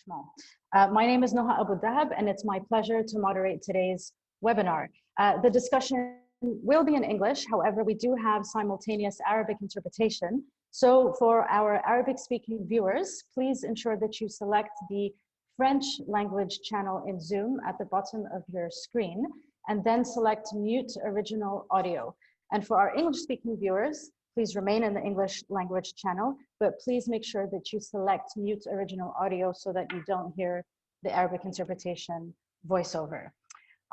Rapprochement. My name is Noha Aboueldahab, and it's my pleasure to moderate today's webinar. The discussion will be in English, however, we do have simultaneous Arabic interpretation. So for our Arabic-speaking viewers, please ensure that you select the French language channel in Zoom at the bottom of your screen, and then select mute original audio. And for our English-speaking viewers, please remain in the English language channel, but please make sure that you select mute original audio so that you don't hear the Arabic interpretation voiceover.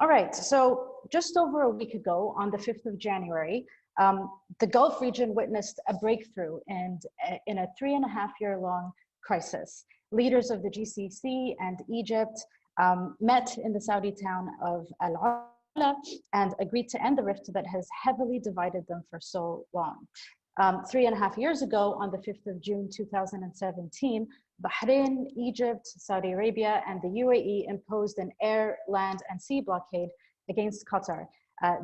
All right, so just over a week ago, on the 5th of January, the Gulf region witnessed a breakthrough in a 3.5-year-long crisis. Leaders of the GCC and Egypt met in the Saudi town of Al-Ula and agreed to end the rift that has heavily divided them for so long. 3.5 years ago, on the 5th of June 2017, Bahrain, Egypt, Saudi Arabia, and the UAE imposed an air, land, and sea blockade against Qatar.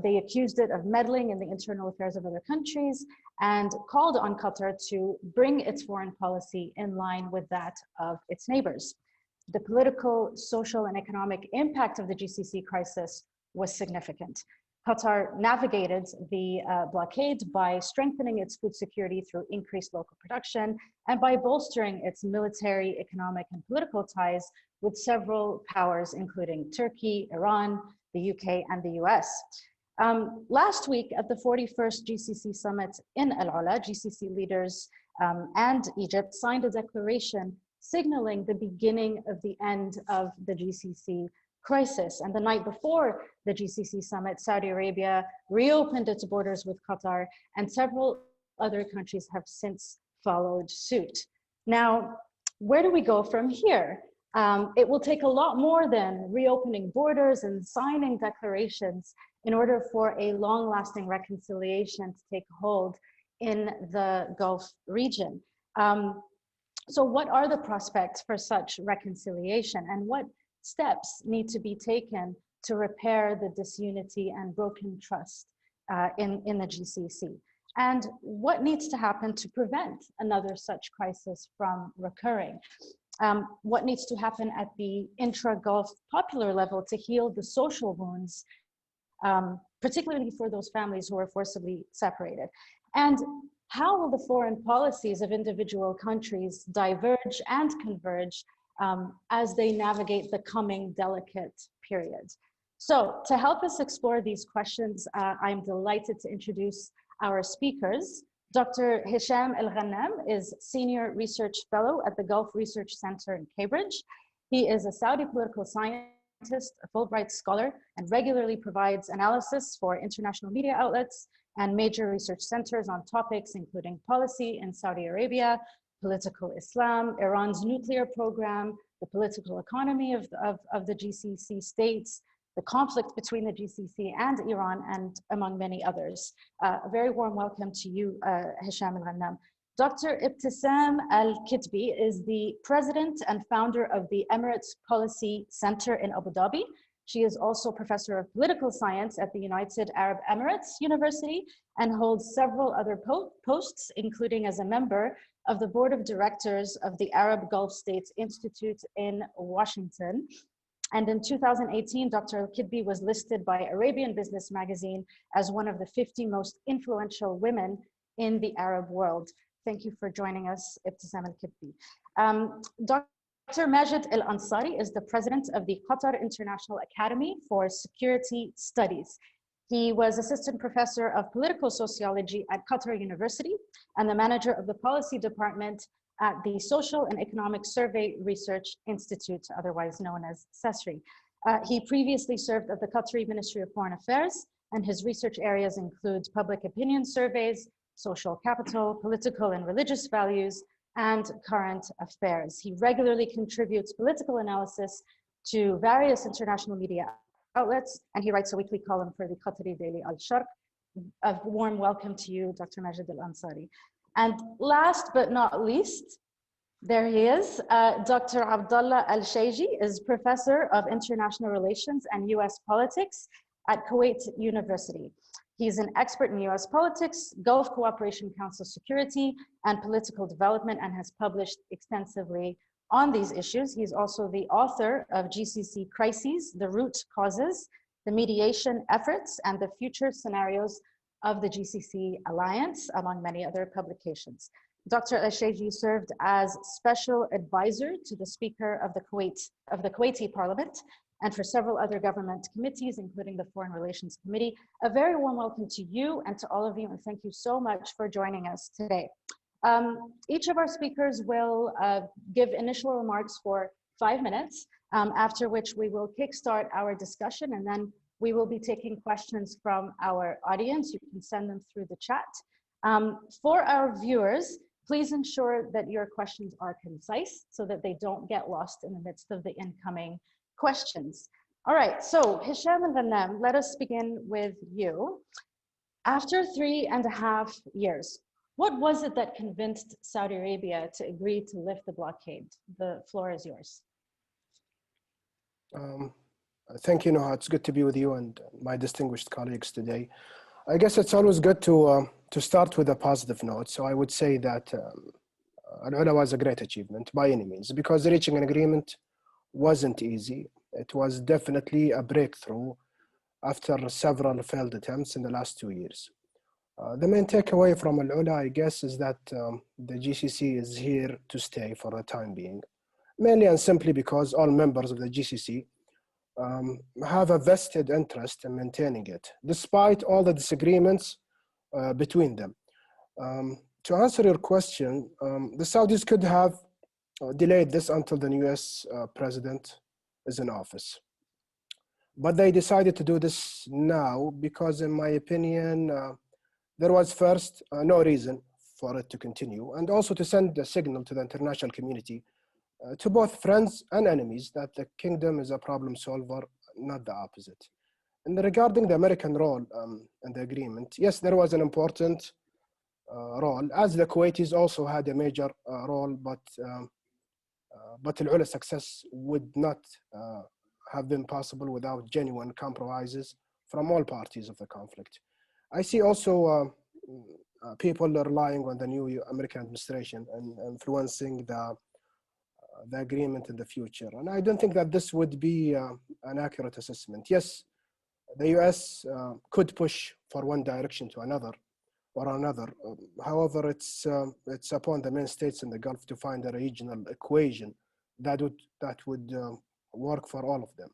They accused it of meddling in the internal affairs of other countries and called on Qatar to bring its foreign policy in line with that of its neighbors. The political, social, and economic impact of the GCC crisis was significant. Qatar navigated the blockade by strengthening its food security through increased local production and by bolstering its military, economic, and political ties with several powers, including Turkey, Iran, the UK, and the US. Last week at the 41st GCC Summit in Al-Ula, GCC leaders and Egypt signed a declaration signaling the beginning of the end of the GCC crisis. And the night before the GCC Summit, Saudi Arabia reopened its borders with Qatar, and several other countries have since followed suit. Now, where do we go from here? It will take a lot more than reopening borders and signing declarations in order for a long-lasting reconciliation to take hold in the Gulf region. So what are the prospects for such reconciliation, and what steps need to be taken to repair the disunity and broken trust in the GCC? And what needs to happen to prevent another such crisis from recurring? What needs to happen at the intra-Gulf popular level to heal the social wounds, particularly for those families who are forcibly separated? And how will the foreign policies of individual countries diverge and converge as they navigate the coming delicate period? So to help us explore these questions, I'm delighted to introduce our speakers. Dr. Hesham Alghannam is Senior Research Fellow at the Gulf Research Center in Cambridge. He is a Saudi political scientist, a Fulbright scholar, and regularly provides analysis for international media outlets and major research centers on topics including policy in Saudi Arabia, political Islam, Iran's nuclear program, the political economy of the GCC states, the conflict between the GCC and Iran, and among many others. A very warm welcome to you, Hesham Alghannam. Dr. Ebtesam Al-Ketbi is the president and founder of the Emirates Policy Center in Abu Dhabi. She is also professor of political science at the United Arab Emirates University and holds several other posts, including as a member of the board of directors of the Arab Gulf States Institute in Washington. And in 2018, Dr. Al-Ketbi was listed by Arabian Business Magazine as one of the 50 most influential women in the Arab world. Thank you for joining us, Ebtesam Al-Ketbi. Dr. Majed Al-Ansari is the president of the Qatar International Academy for Security Studies. He was assistant professor of political sociology at Qatar University and the manager of the policy department at the Social and Economic Survey Research Institute, otherwise known as CESRI. He previously served at the Qatari Ministry of Foreign Affairs, and his research areas include public opinion surveys, social capital, political and religious values, and current affairs. He regularly contributes political analysis to various international media outlets, and he writes a weekly column for the Qatari daily Al-Sharq. A warm welcome to you, Dr. Majed Al-Ansari. And last but not least, there he is, Dr. Abdullah Al Shayji is professor of international relations and US politics at Kuwait University. He's an expert in US politics, Gulf Cooperation Council security, and political development, and has published extensively on these issues. He's also the author of GCC Crises, the Root Causes, the Mediation Efforts, and the Future Scenarios of the GCC Alliance, among many other publications. Dr. Al Shayji served as special advisor to the Speaker of the Kuwaiti Parliament and for several other government committees, including the Foreign Relations Committee. A very warm welcome to you and to all of you, and thank you so much for joining us today. Each of our speakers will give initial remarks for 5 minutes, after which we will kickstart our discussion, and then we will be taking questions from our audience. You can send them through the chat. For our viewers, please ensure that your questions are concise so that they don't get lost in the midst of the incoming questions. All right, so Hesham Alghannam, let us begin with you. After 3.5 years, what was it that convinced Saudi Arabia to agree to lift the blockade? The floor is yours. Thank you, Noha. It's good to be with you and my distinguished colleagues today. I guess it's always good to start with a positive note. So I would say that Al-Ula was a great achievement by any means, because reaching an agreement wasn't easy. It was definitely a breakthrough after several failed attempts in the last 2 years. The main takeaway from Al-Ula, I guess, is that the GCC is here to stay for the time being, mainly and simply because all members of the GCC have a vested interest in maintaining it, despite all the disagreements between them. To answer your question, the Saudis could have delayed this until the US president is in office. But they decided to do this now because, in my opinion, there was first no reason for it to continue, and also to send a signal to the international community, to both friends and enemies, that the kingdom is a problem solver, not the opposite. And regarding the American role in the agreement, yes, there was an important role, as the Kuwaitis also had a major role, but Al-Ula's success would not have been possible without genuine compromises from all parties of the conflict. I see also people relying on the new American administration and influencing the agreement in the future. And I don't think that this would be an accurate assessment. Yes, the US could push for one direction to another or another. However, it's upon the main states in the Gulf to find a regional equation that would work for all of them.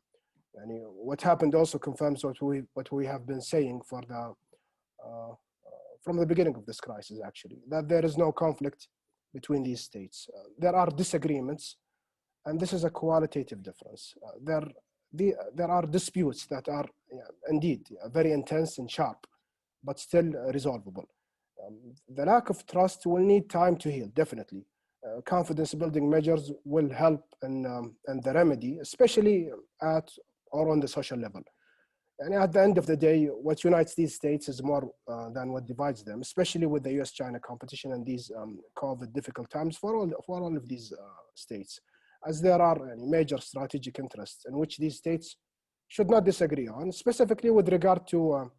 And what happened also confirms what we have been saying from the beginning of this crisis, actually, that there is no conflict between these states. There are disagreements, and this is a qualitative difference. There are disputes that are indeed very intense and sharp, but still resolvable. The lack of trust will need time to heal, definitely. Confidence building measures will help in the remedy, especially at or on the social level. And at the end of the day, what unites these states is more than what divides them, especially with the US-China competition and these COVID difficult times for all of these states, as there are major strategic interests in which these states should not disagree on, specifically with regard to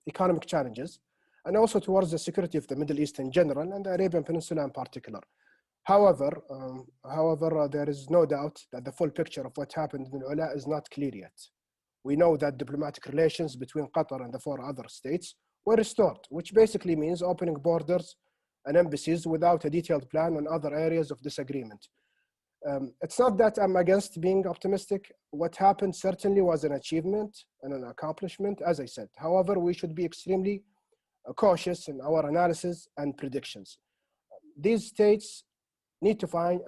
economic challenges, and also towards the security of the Middle East in general and the Arabian Peninsula in particular. However, there is no doubt that the full picture of what happened in Al-Ula is not clear yet. We know that diplomatic relations between Qatar and the 4 other states were restored, which basically means opening borders and embassies without a detailed plan on other areas of disagreement. It's not that I'm against being optimistic. What happened certainly was an achievement and an accomplishment, as I said. However, we should be extremely cautious in our analysis and predictions. These states need to find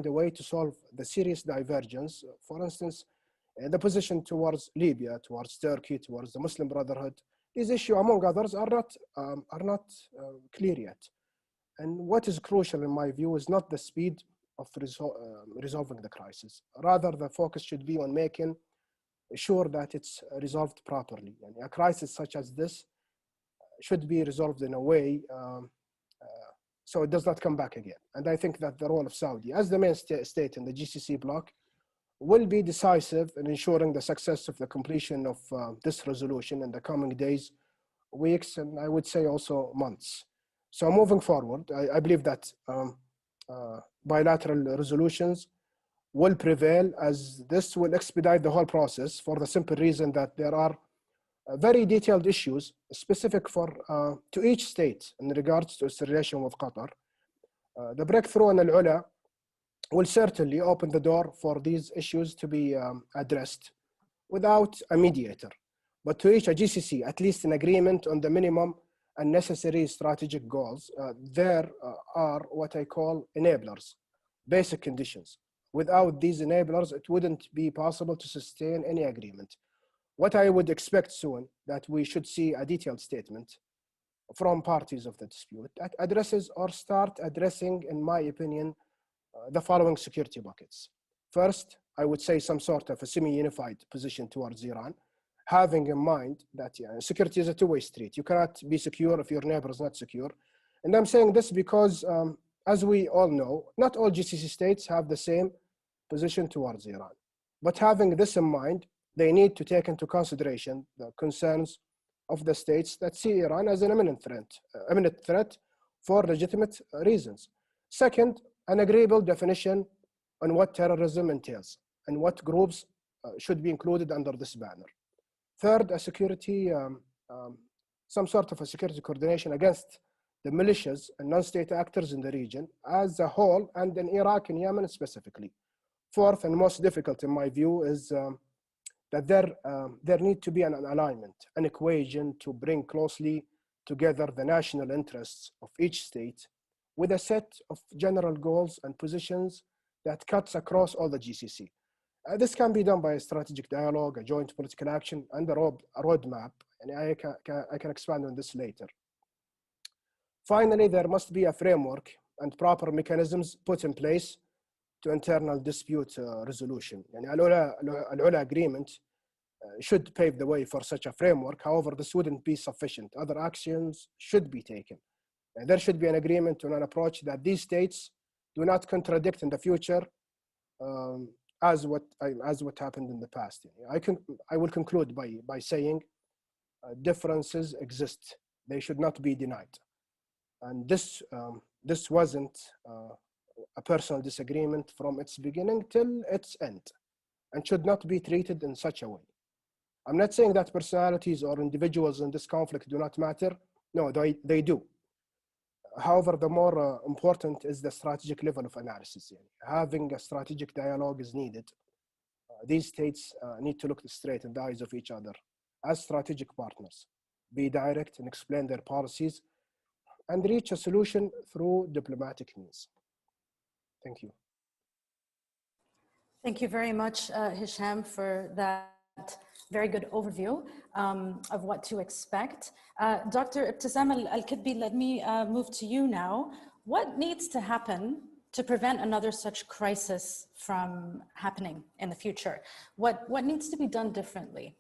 a way to solve the serious divergence. For instance, the position towards Libya, towards Turkey, towards the Muslim Brotherhood. These issues, among others, are not clear yet. And what is crucial, in my view, is not the speed of resolving the crisis. Rather, the focus should be on making sure that it's resolved properly. And a crisis such as this should be resolved in a way so it does not come back again. And I think that the role of Saudi, as the main state in the GCC bloc, will be decisive in ensuring the success of the completion of this resolution in the coming days, weeks, and I would say also months. So moving forward, I believe that bilateral resolutions will prevail, as this will expedite the whole process for the simple reason that there are very detailed issues specific to each state in regards to its relation with Qatar. The breakthrough in Al-Ula will certainly open the door for these issues to be addressed without a mediator, but to reach a GCC, at least an agreement on the minimum and necessary strategic goals. There are what I call enablers, basic conditions. Without these enablers, it wouldn't be possible to sustain any agreement. What I would expect soon, that we should see a detailed statement from parties of the dispute that addresses or start addressing, in my opinion, the following security buckets. First, I would say some sort of a semi-unified position towards Iran, having in mind that security is a two-way street. You cannot be secure if your neighbor is not secure. And I'm saying this because, as we all know, not all GCC states have the same position towards Iran. But having this in mind, they need to take into consideration the concerns of the states that see Iran as an imminent threat for legitimate reasons. Second, an agreeable definition on what terrorism entails and what groups should be included under this banner. Third, some sort of a security coordination against the militias and non-state actors in the region as a whole, and in Iraq and Yemen specifically. Fourth, and most difficult in my view, is that there need to be an alignment, an equation to bring closely together the national interests of each state with a set of general goals and positions that cuts across all the GCC. This can be done by a strategic dialogue, a joint political action, and a roadmap, and I can expand on this later. Finally, there must be a framework and proper mechanisms put in place to internal dispute resolution. And Al-Ula agreement should pave the way for such a framework. However, this wouldn't be sufficient. Other actions should be taken. And there should be an agreement on an approach that these states do not contradict in the future as what happened in the past. I will conclude by saying differences exist. They should not be denied. And this wasn't a personal disagreement from its beginning till its end, and should not be treated in such a way. I'm not saying that personalities or individuals in this conflict do not matter. No, they do. However, the more important is the strategic level of analysis. Having a strategic dialogue is needed. These states need to look straight in the eyes of each other as strategic partners, be direct and explain their policies, and reach a solution through diplomatic means. Thank you. Thank you very much, Hesham, for that very good overview of what to expect. Dr. Ebtesam Al-Ketbi, let me move to you now. What needs to happen to prevent another such crisis from happening in the future? What needs to be done differently?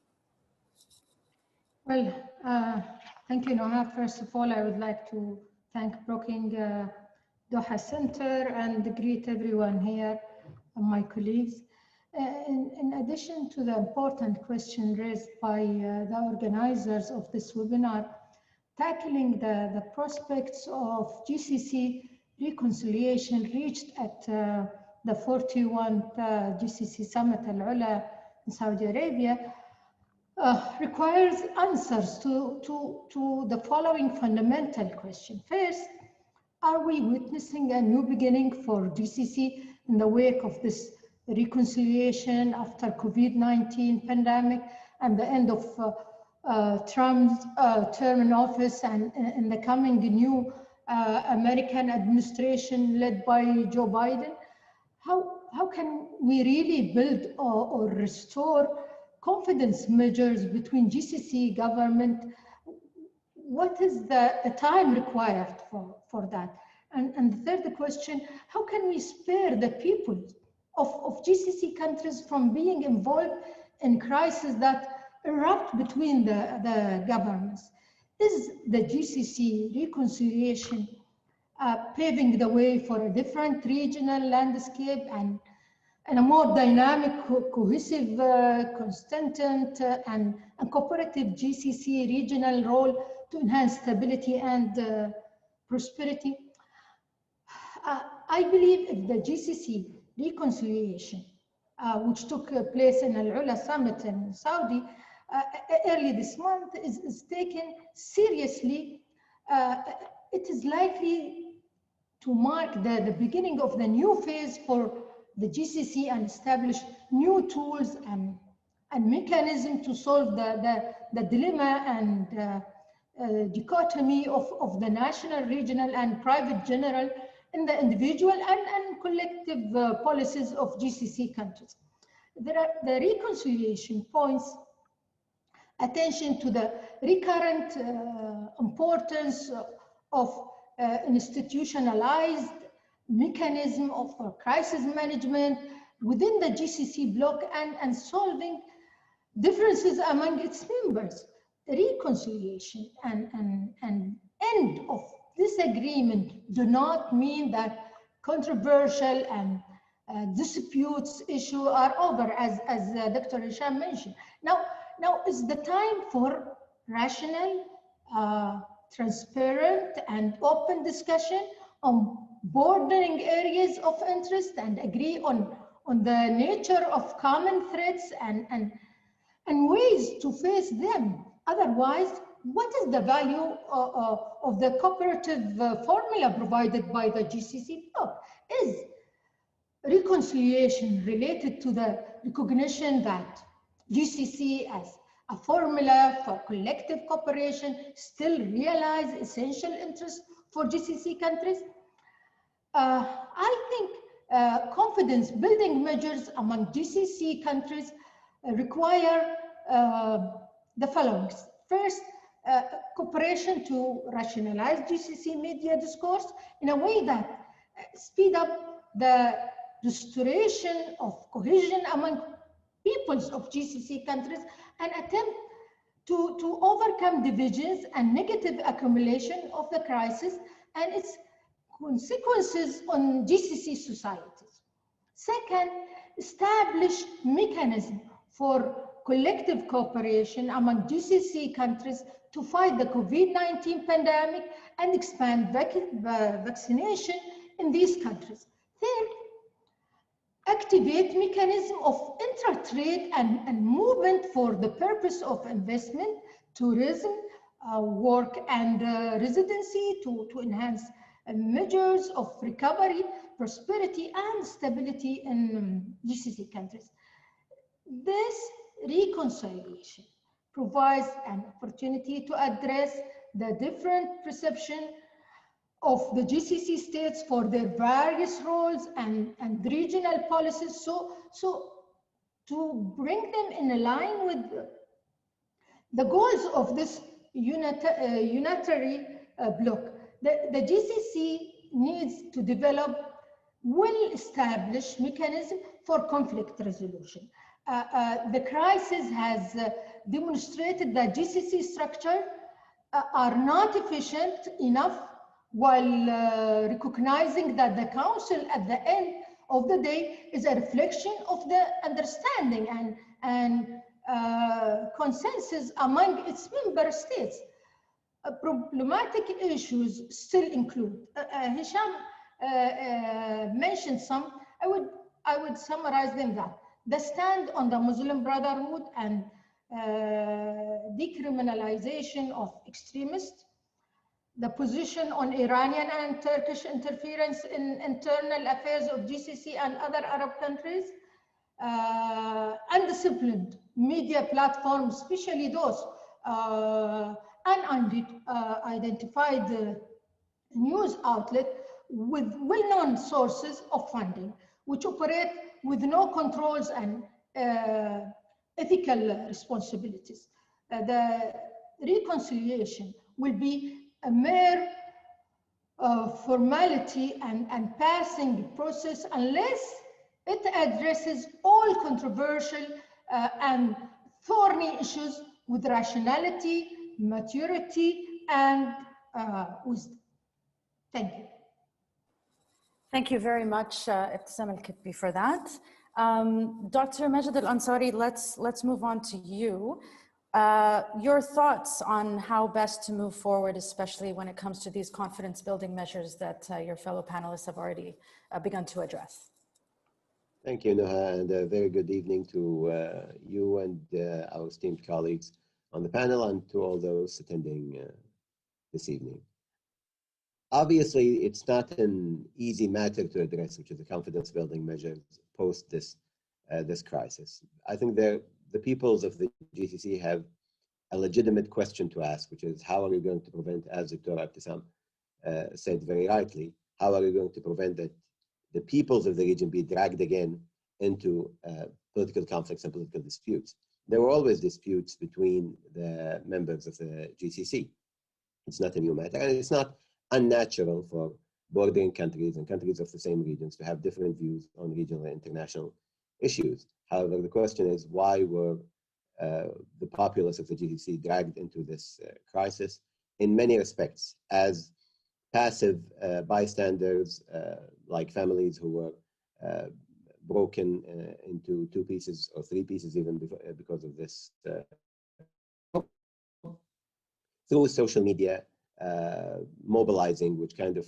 Well, thank you, Noha. First of all, I would like to thank Brookings Doha Center and greet everyone here, my colleagues. In addition to the important question raised by the organizers of this webinar, tackling the prospects of GCC reconciliation reached at the 41st GCC Summit Al-Ula in Saudi Arabia requires answers to the following fundamental question. First, are we witnessing a new beginning for GCC in the wake of this reconciliation after COVID-19 pandemic and the end of Trump's term in office and in the coming new American administration led by Joe Biden? How can we really build or restore confidence measures between GCC government? What is the time required for that? And the third question, how can we spare the people of GCC countries from being involved in crises that erupt between the governments? Is the GCC reconciliation paving the way for a different regional landscape and a more dynamic, cohesive, consistent, and cooperative GCC regional role to enhance stability and prosperity? I believe if the GCC reconciliation, which took place in Al-Ula Summit in Saudi early this month, is taken seriously, it is likely to mark the beginning of the new phase for the GCC and establish new tools and mechanism to solve the dilemma and dichotomy of the national, regional, and private general in the individual and collective policies of GCC countries. The reconciliation points attention to the recurrent importance of institutionalized mechanism of crisis management within the GCC bloc and solving differences among its members. Reconciliation and end of disagreement do not mean that controversial and disputes issue are over, as Dr. Hesham mentioned. Now is the time for rational, transparent, and open discussion on bordering areas of interest and agree on the nature of common threats and ways to face them. Otherwise, what is the value of the cooperative formula provided by the GCC bloc? Is reconciliation related to the recognition that GCC as a formula for collective cooperation still realize essential interests for GCC countries? I think confidence building measures among GCC countries require the following. First, cooperation to rationalize GCC media discourse in a way that speed up the restoration of cohesion among peoples of GCC countries and attempt to overcome divisions and negative accumulation of the crisis and its consequences on GCC societies. Second, establish mechanism for collective cooperation among GCC countries to fight the COVID-19 pandemic and expand vaccination in these countries. Third, activate mechanism of intra-trade and movement for the purpose of investment, tourism, work and residency to enhance measures of recovery, prosperity and stability in GCC countries. This reconciliation provides an opportunity to address the different perception of the GCC states for their various roles and regional policies, so to bring them in line with the goals of this unitary bloc. The GCC needs to develop well-established mechanism for conflict resolution. The crisis has demonstrated that GCC structure are not efficient enough, while recognizing that the Council at the end of the day is a reflection of the understanding and consensus among its member states. Problematic issues still include, Hesham mentioned some, I would summarize them that the stand on the Muslim Brotherhood and decriminalization of extremists, the position on Iranian and Turkish interference in internal affairs of GCC and other Arab countries, undisciplined media platforms, especially those unidentified news outlet with well-known sources of funding, which operate with no controls and ethical responsibilities. The reconciliation will be a mere formality and passing process unless it addresses all controversial and thorny issues with rationality, maturity, and wisdom. Thank you. Thank you very much, Ebtesam Al-Ketbi, for that. Dr. Majed Al-Ansari, let's move on to you. Your thoughts on how best to move forward, especially when it comes to these confidence building measures that your fellow panelists have already begun to address. Thank you, Noha, and a very good evening to you and our esteemed colleagues on the panel and to all those attending this evening. Obviously, it's not an easy matter to address, which is the confidence building measures post this crisis. I think the peoples of the GCC have a legitimate question to ask, which is how are we going to prevent, as Dr. Ebtesam said very rightly, how are we going to prevent that the peoples of the region be dragged again into political conflicts and political disputes? There were always disputes between the members of the GCC. It's not a new matter, and it's not unnatural for bordering countries and countries of the same regions to have different views on regional and international issues. However, the question is, why were the populace of the GCC dragged into this crisis in many respects as passive bystanders, like families who were broken into 2 pieces or 3 pieces even because of this through social media mobilizing, which kind of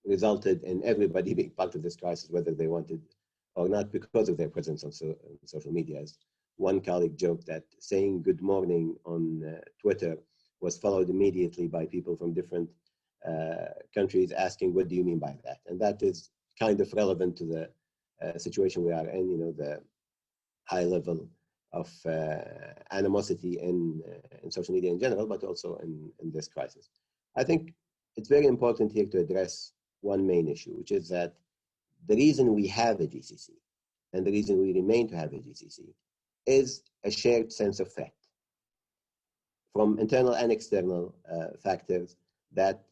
resulted in everybody being part of this crisis, whether they wanted or not, because of their presence on social media. As one colleague joked that saying good morning on Twitter was followed immediately by people from different countries asking, what do you mean by that? And that is kind of relevant to the situation we are in, you know, the high level of animosity in social media in general, but also in this crisis. I think it's very important here to address one main issue, which is that the reason we have a GCC and the reason we remain to have a GCC is a shared sense of threat from internal and external factors that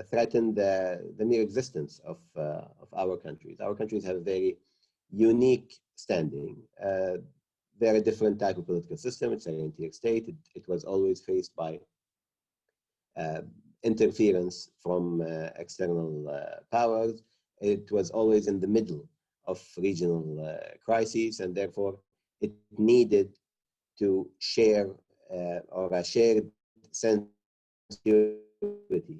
threaten the mere existence of our countries. Our countries have a very unique standing. They're a different type of political system. It's a rentier state. It was always faced by interference from external powers. It was always in the middle of regional crises, and therefore it needed to share or a shared sense of security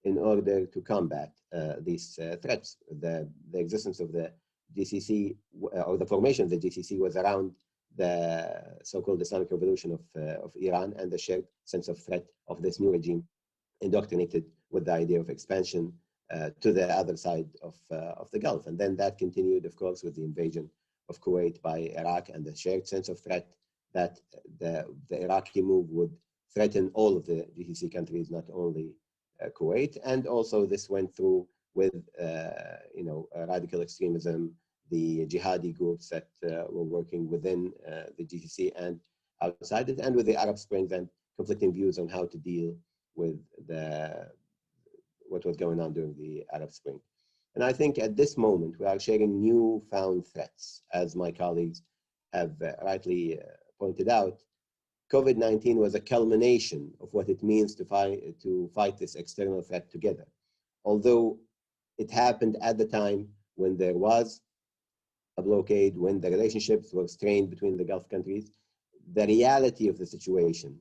in order to combat these threats. The existence of the GCC, or the formation of the GCC, was around the so-called Islamic Revolution of Iran and the shared sense of threat of this new regime, indoctrinated with the idea of expansion to the other side of the Gulf. And then that continued, of course, with the invasion of Kuwait by Iraq and the shared sense of threat that the Iraqi move would threaten all of the GCC countries, not only Kuwait. And also this went through with radical extremism, the jihadi groups that were working within the GCC and outside it, and with the Arab Spring and conflicting views on how to deal with what was going on during the Arab Spring. And I think at this moment, we are sharing newfound threats. As my colleagues have rightly pointed out, COVID-19 was a culmination of what it means to fight this external threat together. Although it happened at the time when there was a blockade, when the relationships were strained between the Gulf countries, the reality of the situation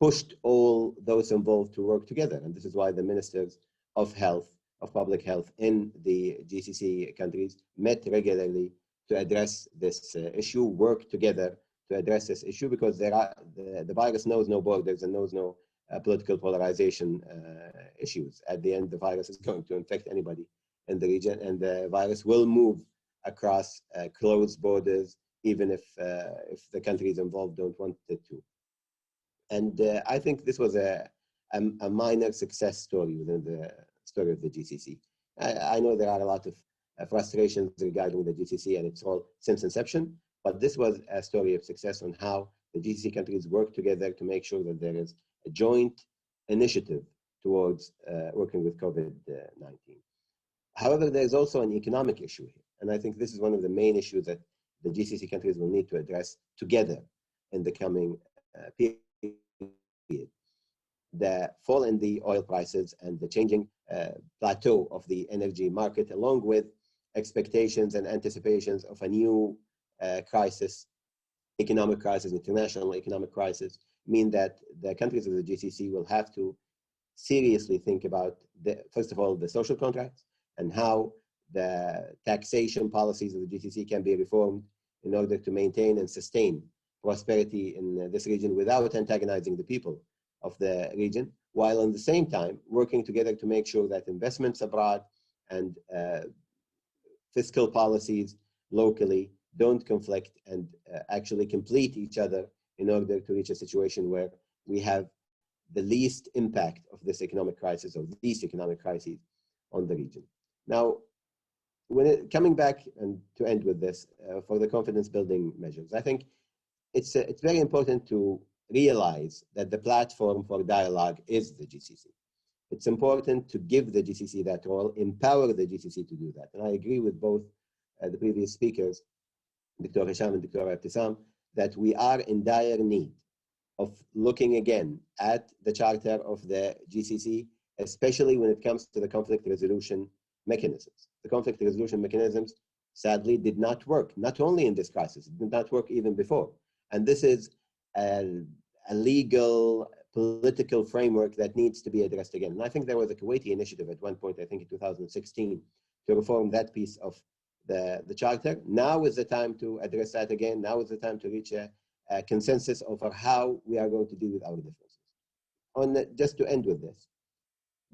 pushed all those involved to work together. And this is why the ministers of health, of public health in the GCC countries met regularly to address this issue, work together to address this issue, because the virus knows no borders and knows no political polarization issues. At the end, the virus is going to infect anybody in the region, and the virus will move across closed borders, even if the countries involved don't want it to. And I think this was a minor success story within the story of the GCC. I know there are a lot of frustrations regarding the GCC and its role since inception, but this was a story of success on how the GCC countries work together to make sure that there is a joint initiative towards working with COVID-19. However, there's also an economic issue here. And I think this is one of the main issues that the GCC countries will need to address together in the coming period. The fall in the oil prices and the changing plateau of the energy market, along with expectations and anticipations of a new crisis economic crisis, international economic crisis, mean that the countries of the GCC will have to seriously think about, first of all, the social contracts and how the taxation policies of the GCC can be reformed in order to maintain and sustain prosperity in this region without antagonizing the people of the region, while at the same time working together to make sure that investments abroad and fiscal policies locally don't conflict and actually complete each other in order to reach a situation where we have the least impact of this economic crisis or these economic crises on the region. Now, coming back and to end with this, for the confidence building measures, I think it's very important to realize that the platform for dialogue is the GCC. It's important to give the GCC that role, empower the GCC to do that. And I agree with both the previous speakers, Dr. Hesham and Dr. Ebtesam, that we are in dire need of looking again at the charter of the GCC, especially when it comes to the conflict resolution mechanisms. The conflict resolution mechanisms, sadly, did not work, not only in this crisis, it did not work even before. And this is a legal, political framework that needs to be addressed again. And I think there was a Kuwaiti initiative at one point, I think in 2016, to reform that piece of the charter. Now is the time to address that again. Now is the time to reach a consensus over how we are going to deal with our differences. Just to end with this,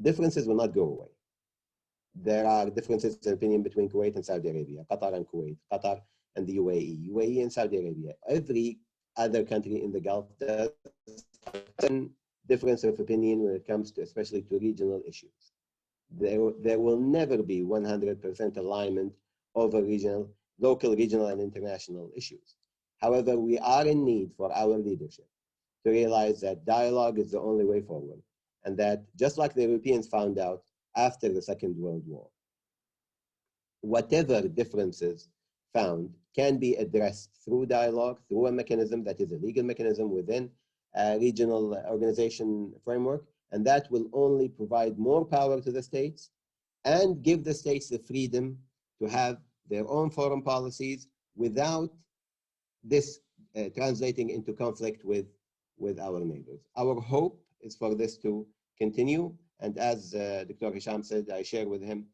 differences will not go away. There are differences in opinion between Kuwait and Saudi Arabia, Qatar and Kuwait, Qatar and the UAE, UAE and Saudi Arabia. Every other country in the Gulf does have a difference of opinion when it comes to, especially to regional issues. There will never be 100% alignment over local, regional, and international issues. However, we are in need for our leadership to realize that dialogue is the only way forward, and that just like the Europeans found out after the Second World War, whatever differences found can be addressed through dialogue, through a mechanism that is a legal mechanism within a regional organization framework, and that will only provide more power to the states and give the states the freedom to have their own foreign policies without this translating into conflict with our neighbors. Our hope is for this to continue, and as Dr. Hesham said, I share with him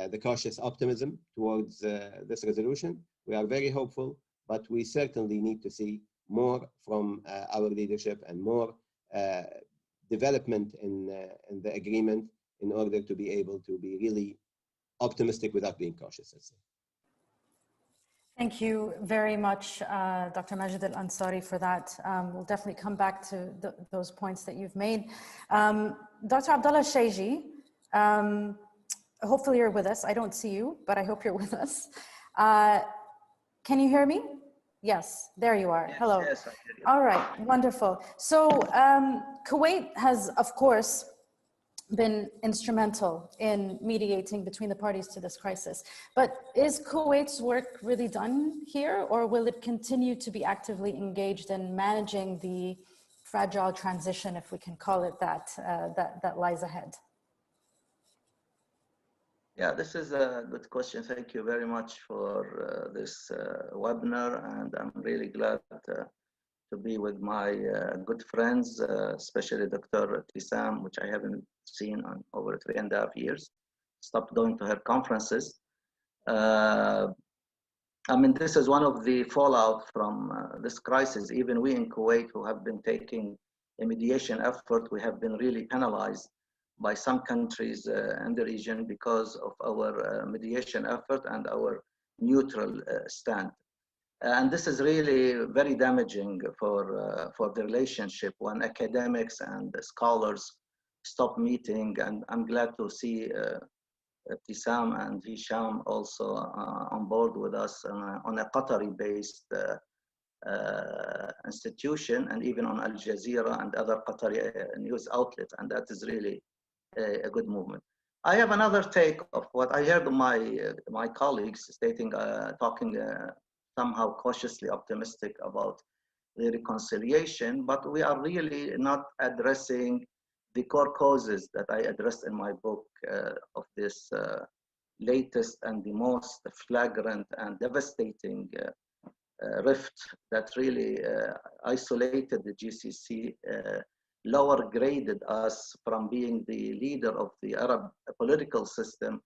the cautious optimism towards this resolution. We are very hopeful, but we certainly need to see more from our leadership and more development in the agreement in order to be able to be really optimistic without being cautious, let's say. Thank you very much, Dr. Majed Al-Ansari, for that. We'll definitely come back to those points that you've made. Dr. Abdullah Al Shayji, hopefully you're with us. I don't see you, but I hope you're with us. Can you hear me? Yes, there you are. Yes, hello. Yes, I hear you. All right, wonderful. So Kuwait has, of course, been instrumental in mediating between the parties to this crisis. But is Kuwait's work really done here, or will it continue to be actively engaged in managing the fragile transition, if we can call it that, that lies ahead? Yeah, this is a good question. Thank you very much for this webinar, and I'm really glad to be with my good friends, especially Dr. Ebtesam, which I haven't seen on over 3.5 years. Stopped going to her conferences. I mean, this is one of the fallout from this crisis. Even we in Kuwait, who have been taking a mediation effort, we have been really penalized by some countries in the region because of our mediation effort and our neutral stand. And this is really very damaging for the relationship when academics and scholars stop meeting. And I'm glad to see Ebtesam and Hesham also on board with us on a Qatari-based institution, and even on Al Jazeera and other Qatari news outlets. And that is really a good movement. I have another take of what I heard my colleagues stating, talking somehow cautiously optimistic about the reconciliation, but we are really not addressing the core causes that I addressed in my book of this latest and the most flagrant and devastating rift that really isolated the GCC, lower graded us from being the leader of the Arab political system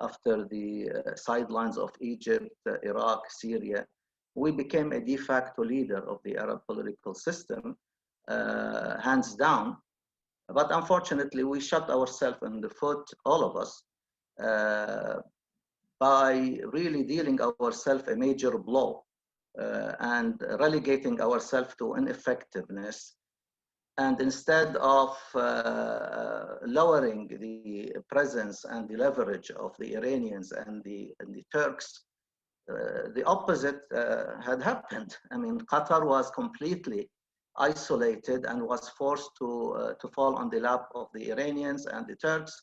after the sidelines of Egypt, Iraq, Syria. We became a de facto leader of the Arab political system, hands down. But unfortunately, we shot ourselves in the foot, all of us, by really dealing ourselves a major blow and relegating ourselves to ineffectiveness. And instead of lowering the presence and the leverage of the Iranians and the Turks, the opposite had happened. I mean, Qatar was completely isolated and was forced to fall on the lap of the Iranians and the Turks.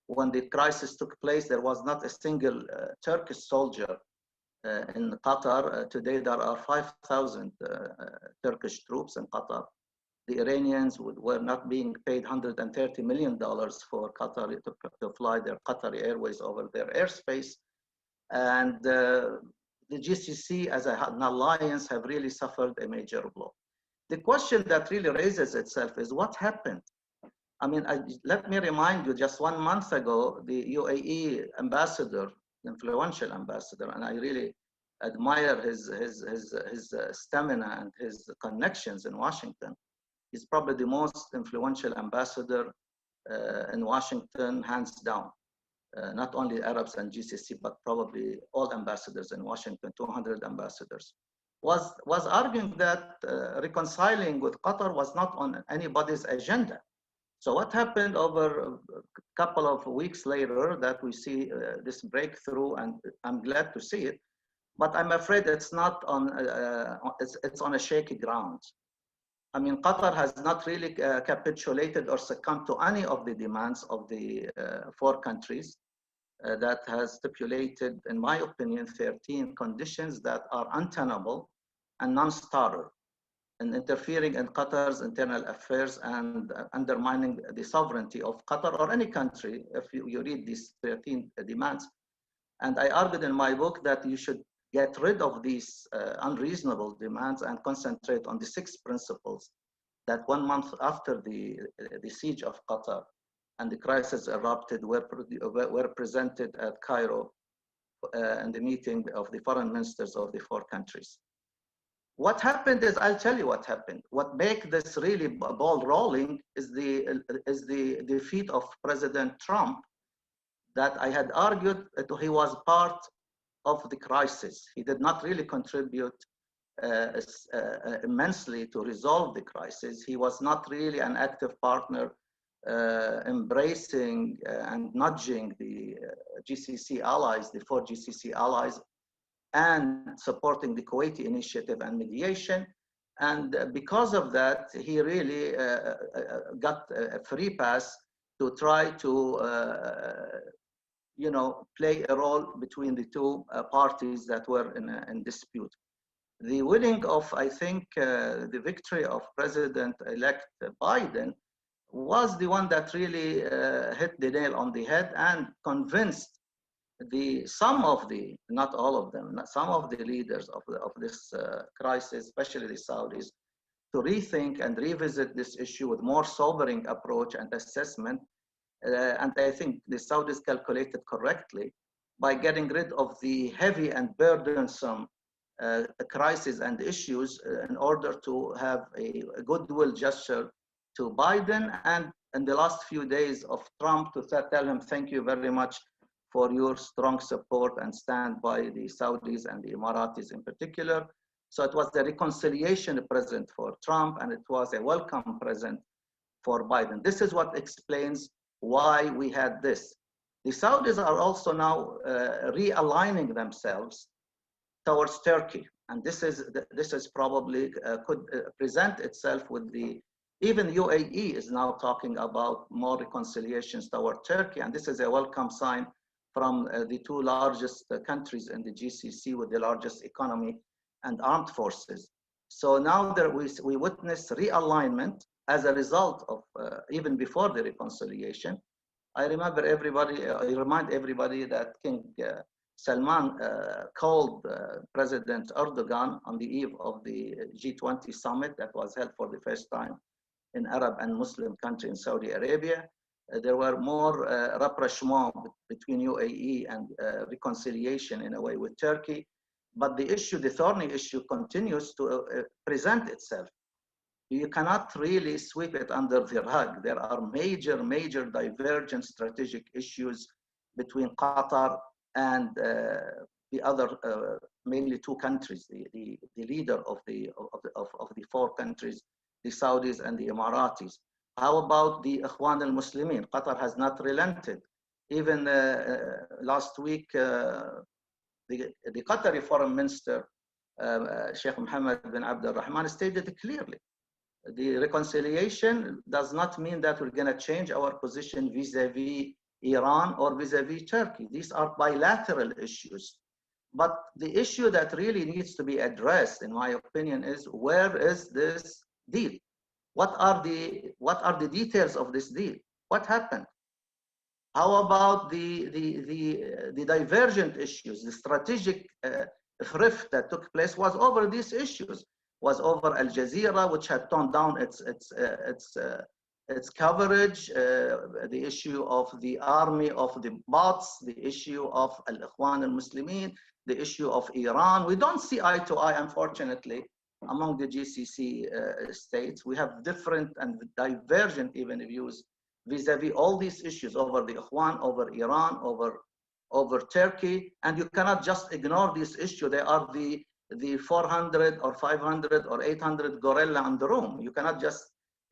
When the crisis took place, there was not a single Turkish soldier in Qatar. Today, there are 5,000 Turkish troops in Qatar. The Iranians were not being paid $130 million for Qatar to fly their Qatari Airways over their airspace. And the GCC as an alliance have really suffered a major blow. The question that really raises itself is what happened? I mean, let me remind you, just 1 month ago, the UAE ambassador, influential ambassador, and I really admire his stamina and his connections in Washington. He's probably the most influential ambassador in Washington, hands down. Not only Arabs and GCC, but probably all ambassadors in Washington, 200 ambassadors, was arguing that reconciling with Qatar was not on anybody's agenda. So what happened over a couple of weeks later that we see this breakthrough, and I'm glad to see it, but I'm afraid it's not on, it's on a shaky ground. I mean, Qatar has not really capitulated or succumbed to any of the demands of the 4 countries that has stipulated, in my opinion, 13 conditions that are untenable and non-starter, and interfering in Qatar's internal affairs and undermining the sovereignty of Qatar or any country, if you read these 13 demands. And I argued in my book that you should get rid of these unreasonable demands and concentrate on the 6 principles that 1 month after the siege of Qatar and the crisis erupted were presented at Cairo in the meeting of the foreign ministers of the 4 countries. What happened is, I'll tell you what happened. What makes this really ball rolling is the defeat of President Trump, that I had argued that he was part of the crisis. He did not really contribute immensely to resolve the crisis. He was not really an active partner embracing and nudging the GCC allies, the 4 GCC allies, and supporting the Kuwaiti initiative and mediation. And because of that, he really got a free pass to try to play a role between the 2 parties that were in dispute. The winning of, I think, the victory of President-elect Biden was the one that really hit the nail on the head and convinced some of the, not all of them, some of the leaders of this crisis, especially the Saudis, to rethink and revisit this issue with more sobering approach and assessment. And I think the Saudis calculated correctly by getting rid of the heavy and burdensome crisis and issues in order to have a goodwill gesture to Biden, and in the last few days of Trump to tell him thank you very much for your strong support and stand by the Saudis and the Emiratis in particular. So it was the reconciliation present for Trump, and it was a welcome present for Biden. This is what explains why we had this. The Saudis are also now realigning themselves towards Turkey. And this is probably could present itself with even UAE is now talking about more reconciliations toward Turkey. And this is a welcome sign from the 2 largest countries in the GCC with the largest economy and armed forces. So now we witness realignment as a result of, even before the reconciliation. I remind everybody that King Salman called President Erdogan on the eve of the G20 summit that was held for the first time in Arab and Muslim country in Saudi Arabia. There were more rapprochement between UAE and reconciliation in a way with Turkey. But the issue, the thorny issue, continues to present itself. You cannot really sweep it under the rug. There are major, major divergent strategic issues between Qatar and the other, mainly two countries, the leader of the four countries, the Saudis and the Emiratis. How about the Ikhwan al-Muslimin? Qatar has not relented. Even last week, the Qatari Foreign Minister, Sheikh Mohammed bin Abdul Rahman, stated clearly, the reconciliation does not mean that we're going to change our position vis-a-vis Iran or vis-a-vis Turkey. These are bilateral issues. But the issue that really needs to be addressed, in my opinion, is where is this deal? What are the details of this deal? What happened? How about the divergent issues? The strategic rift that took place was over these issues, was over Al Jazeera, which had toned down its coverage, the issue of the army of the bots, the issue of Al-Ikhwan al-Muslimin, the issue of Iran. We don't see eye to eye, unfortunately, among the GCC states. We have different and divergent even views vis-a-vis all these issues over the Ikhwan, over Iran, over Turkey, and you cannot just ignore this issue. They are the 400 or 500 or 800 gorilla in the room. You cannot just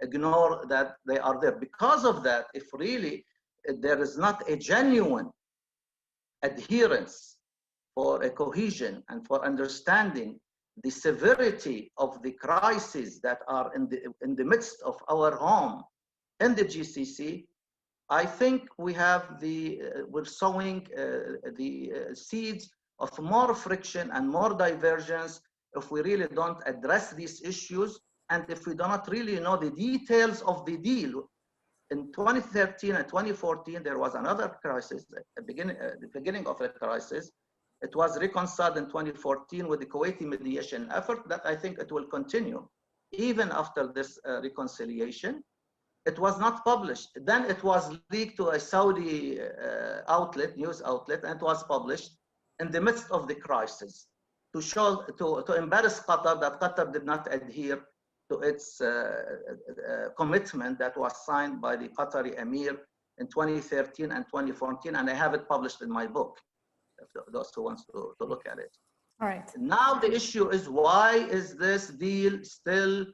ignore that they are there. Because of that, if really there is not a genuine adherence for a cohesion and for understanding the severity of the crises that are in the midst of our home in the GCC, I think we're sowing the seeds of more friction and more divergence if we really don't address these issues and if we do not really know the details of the deal. In 2013 and 2014, there was another crisis, the beginning of a crisis. It was reconciled in 2014 with the Kuwaiti mediation effort that I think it will continue. Even after this reconciliation, it was not published. Then it was leaked to a Saudi news outlet, and it was published in the midst of the crisis to show, to embarrass Qatar that Qatar did not adhere to its commitment that was signed by the Qatari Emir in 2013 and 2014, and I have it published in my book, if those who wants to look at it. All right. Now the issue is, why is this deal still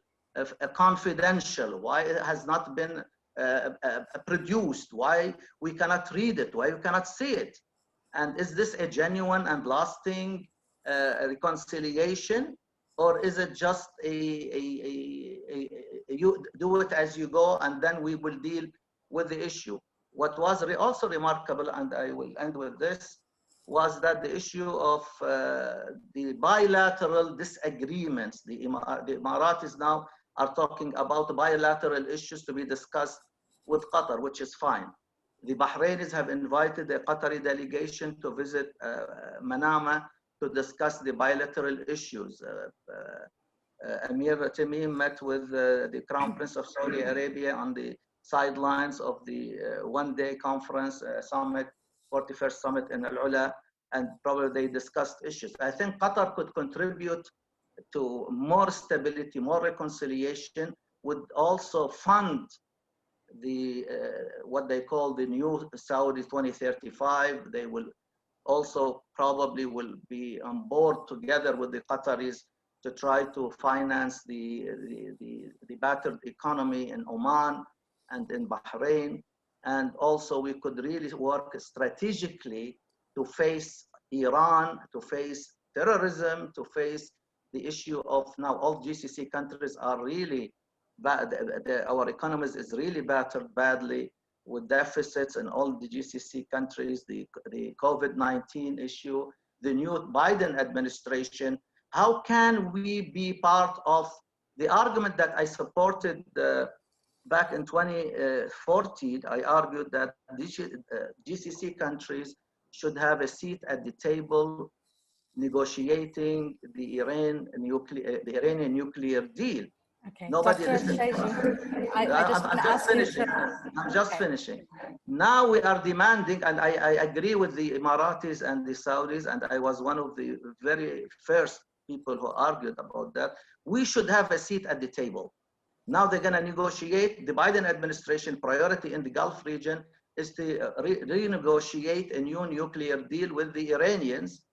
confidential? Why it has not been produced? Why we cannot read it? Why we cannot see it? And is this a genuine and lasting reconciliation? Or is it just you do it as you go and then we will deal with the issue? What was also remarkable, and I will end with this, was that the issue of the bilateral disagreements. The Emiratis now are talking about bilateral issues to be discussed with Qatar, which is fine. The Bahrainis have invited a Qatari delegation to visit Manama to discuss the bilateral issues. Amir Tamim met with the Crown Prince of Saudi Arabia on the sidelines of the one-day conference summit, 41st summit in Al-Ula, and probably they discussed issues. I think Qatar could contribute to more stability, more reconciliation, would also fund the what they call the new Saudi 2035. They will also probably will be on board together with the Qataris to try to finance the battered economy in Oman and in Bahrain. And also we could really work strategically to face Iran, to face terrorism, to face the issue of now all GCC countries are really bad. Our economies is really battered badly with deficits in all the GCC countries, the COVID-19 issue, the new Biden administration. How can we be part of the argument that I supported back in 2014? I argued that GCC countries should have a seat at the table negotiating the Iranian nuclear deal. Okay. Nobody Dr. listened. Shayji, I just want to ask finishing. I'm just finishing. Now we are demanding, and I agree with the Emiratis and the Saudis, and I was one of the very first people who argued about that. We should have a seat at the table. Now they're going to negotiate. The Biden administration priority in the Gulf region is to renegotiate a new nuclear deal with the Iranians.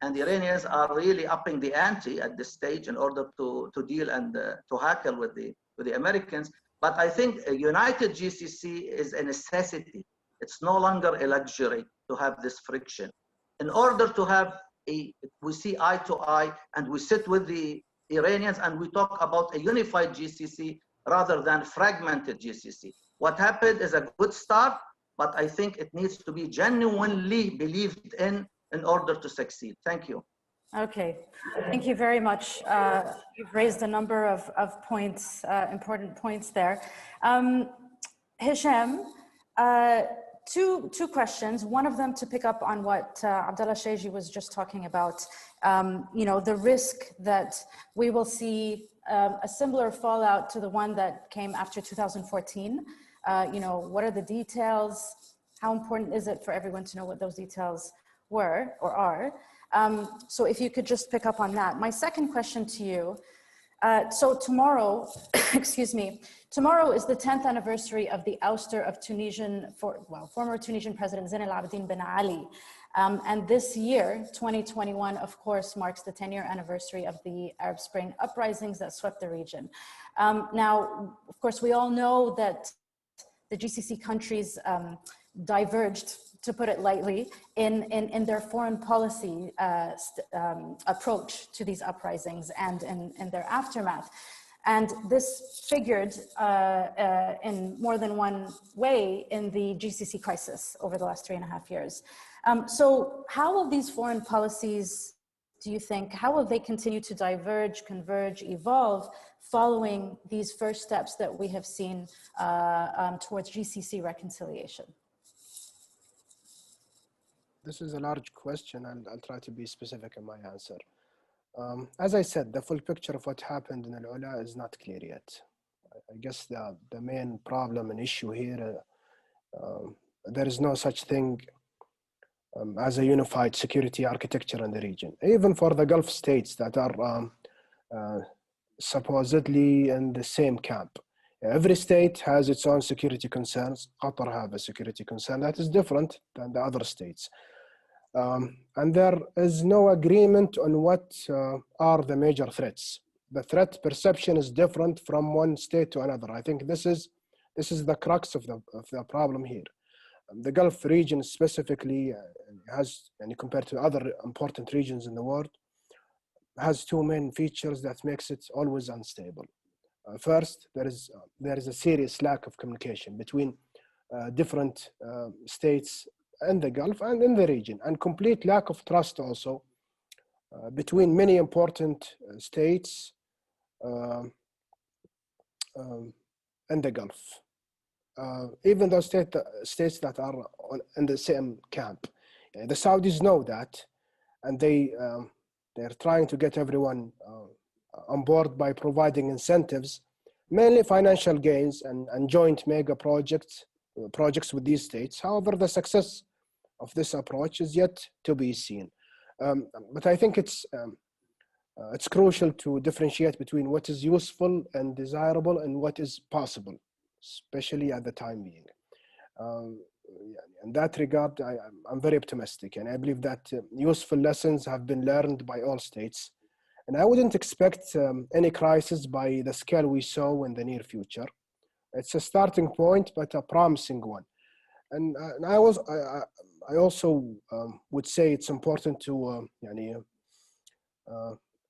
And the Iranians are really upping the ante at this stage in order to deal and to hackle with the Americans. But I think a united GCC is a necessity. It's no longer a luxury to have this friction. In order to have we see eye to eye and we sit with the Iranians and we talk about a unified GCC rather than fragmented GCC. What happened is a good start, but I think it needs to be genuinely believed in order to succeed. Thank you. Okay, thank you very much. You've raised a number of points, important points there. Hesham, two questions. One of them to pick up on what Abdullah Shayji was just talking about. The risk that we will see a similar fallout to the one that came after 2014. What are the details? How important is it for everyone to know what those details were or are? So if you could just pick up on that. My second question to you, so tomorrow, excuse me, tomorrow is the 10th anniversary of the ouster of former Tunisian President Zain al-Abidine Ben Ali. And this year, 2021, of course, marks the 10-year anniversary of the Arab Spring uprisings that swept the region. Now, of course, we all know that the GCC countries diverged, to put it lightly, in their foreign policy approach to these uprisings and in their aftermath. And this figured in more than one way in the GCC crisis over the last 3.5 years. So how will these foreign policies, do you think, how will they continue to diverge, converge, evolve following these first steps that we have seen towards GCC reconciliation? This is a large question, and I'll try to be specific in my answer. As I said, the full picture of what happened in Al-Ula is not clear yet. I guess the main problem and issue here, there is no such thing as a unified security architecture in the region. Even for the Gulf states that are supposedly in the same camp. Every state has its own security concerns. Qatar have a security concern that is different than the other states. And there is no agreement on what are the major threats. The threat perception is different from one state to another. I think this is the crux of the problem here. The Gulf region specifically has, and compared to other important regions in the world, has two main features that makes it always unstable. First, there is a serious lack of communication between different states in the Gulf and in the region, and complete lack of trust also between many important states in the Gulf. Even those states that are in the same camp. The Saudis know that, and they're trying to get everyone on board by providing incentives, mainly financial gains and joint mega projects with these states. However, the success of this approach is yet to be seen. But I think it's crucial to differentiate between what is useful and desirable and what is possible, especially at the time being. In that regard, I'm very optimistic, and I believe that useful lessons have been learned by all states. And I wouldn't expect any crisis by the scale we saw in the near future. It's a starting point, but a promising one. And I also would say it's important to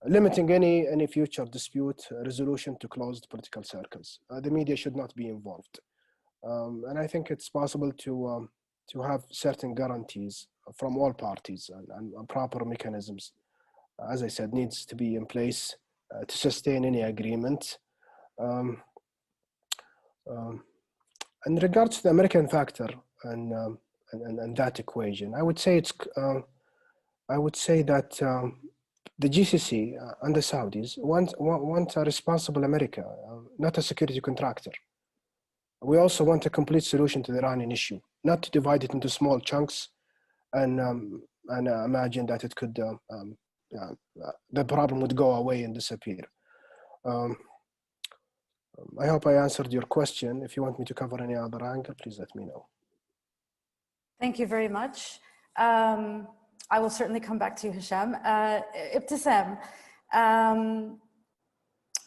limiting any future dispute resolution to closed political circles. The media should not be involved. And I think it's possible to have certain guarantees from all parties and proper mechanisms, as I said, needs to be in place to sustain any agreement. In regards to the American factor and and that equation. I would say it's. I would say that the GCC and the Saudis want a responsible America, not a security contractor. We also want a complete solution to the Iranian issue, not to divide it into small chunks and imagine that it could the problem would go away and disappear. I hope I answered your question. If you want me to cover any other angle, please let me know. Thank you very much. I will certainly come back to you, Hesham. Ebtesam,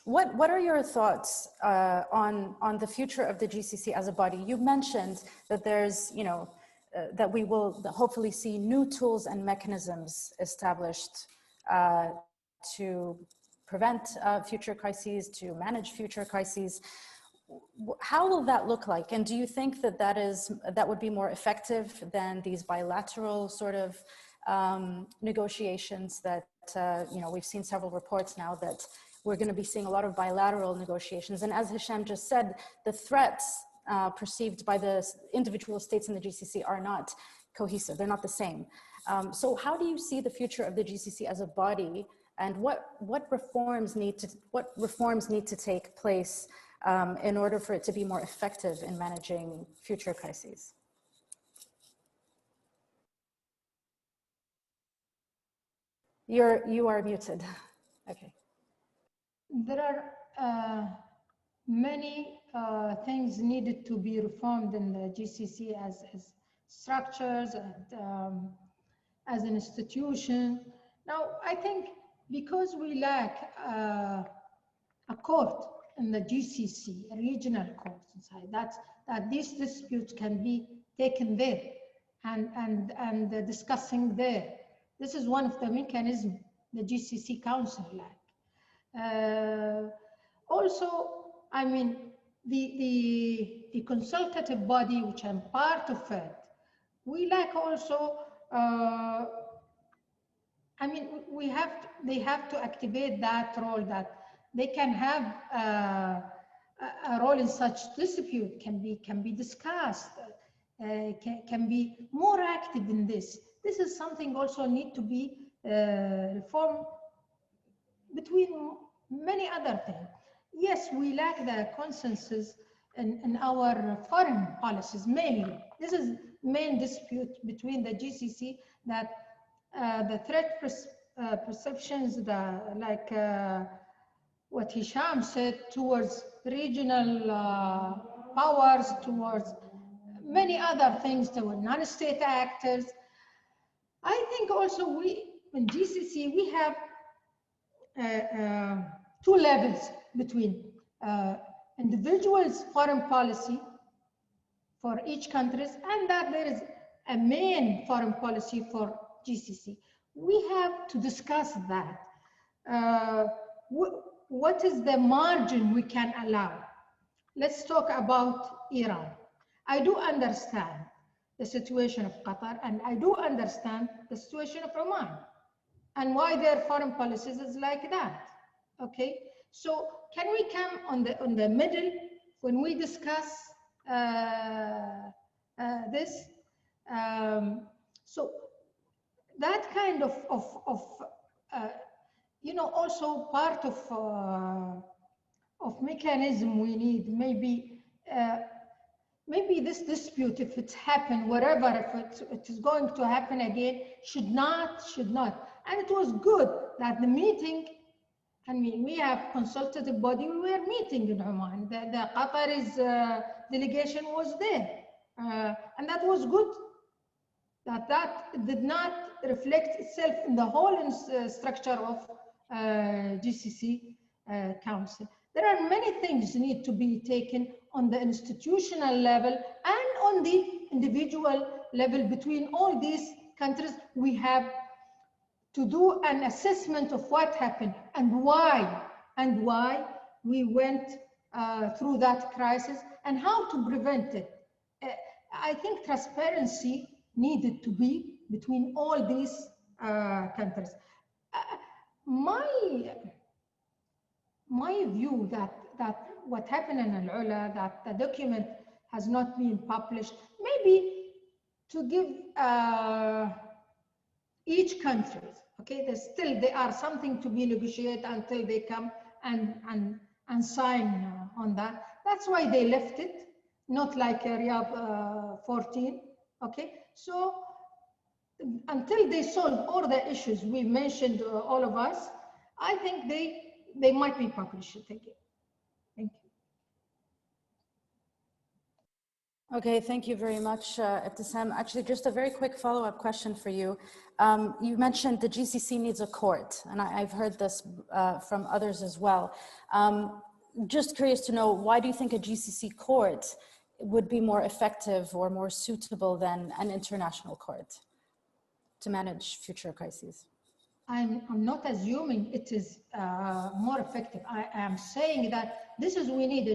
what are your thoughts on the future of the GCC as a body? You mentioned that there's, that we will hopefully see new tools and mechanisms established to prevent future crises, to manage future crises. How will that look like? And do you think that that would be more effective than these bilateral sort of negotiations that, we've seen several reports now that we're going to be seeing a lot of bilateral negotiations. And as Hesham just said, the threats perceived by the individual states in the GCC are not cohesive. They're not the same. So how do you see the future of the GCC as a body, and what reforms need to take place in order for it to be more effective in managing future crises? You are muted. Okay. There are many things needed to be reformed in the GCC as structures and as an institution. Now, I think because we lack a court in the GCC, a regional court inside, that these disputes can be taken there and discussing there. This is one of the mechanisms the GCC Council lack. Also, I mean, the consultative body, which I'm part of it, we lack also, I mean, they have to activate that role, that they can have a role in such dispute, can be discussed, can be more active in this. This is something also need to be reformed between many other things. Yes, we lack the consensus in our foreign policies mainly. This is main dispute between the GCC, that the threat perceptions, like what Hesham said, towards regional powers, towards many other things, towards non-state actors. I think also in GCC, we have two levels between individuals' foreign policy for each country, and that there is a main foreign policy for GCC. We have to discuss that. What is the margin we can allow? Let's talk about Iran. I do understand the situation of Qatar, and I do understand the situation of Oman, and why their foreign policies is like that. Okay, so can we come on the middle when we discuss this? So that kind of also part of mechanism we need. Maybe this dispute, if it's happened, wherever, if it is going to happen again, should not. And it was good that the meeting, I mean, we have consultative body, we were meeting in Oman. The Qatari's delegation was there. And that was good. That did not reflect itself in the whole structure of GCC Council. There are many things need to be taken on the institutional level and on the individual level between all these countries. We have to do an assessment of what happened and why we went through that crisis and how to prevent it. I think transparency needed to be between all these countries. My view that what happened in Al-Ula, that the document has not been published, maybe to give each country, okay, there are something to be negotiated until they come and sign on that. That's why they left it, not like Riyadh 14, okay? So until they solve all the issues we mentioned, all of us, I think they might be published again. Thank you. Okay, thank you very much, Ebtesam. Actually, just a very quick follow-up question for you. You mentioned the GCC needs a court, and I've heard this from others as well. Just curious to know, why do you think a GCC court would be more effective or more suitable than an international court to manage future crises? I'm not assuming it is more effective. I am saying that this is we need,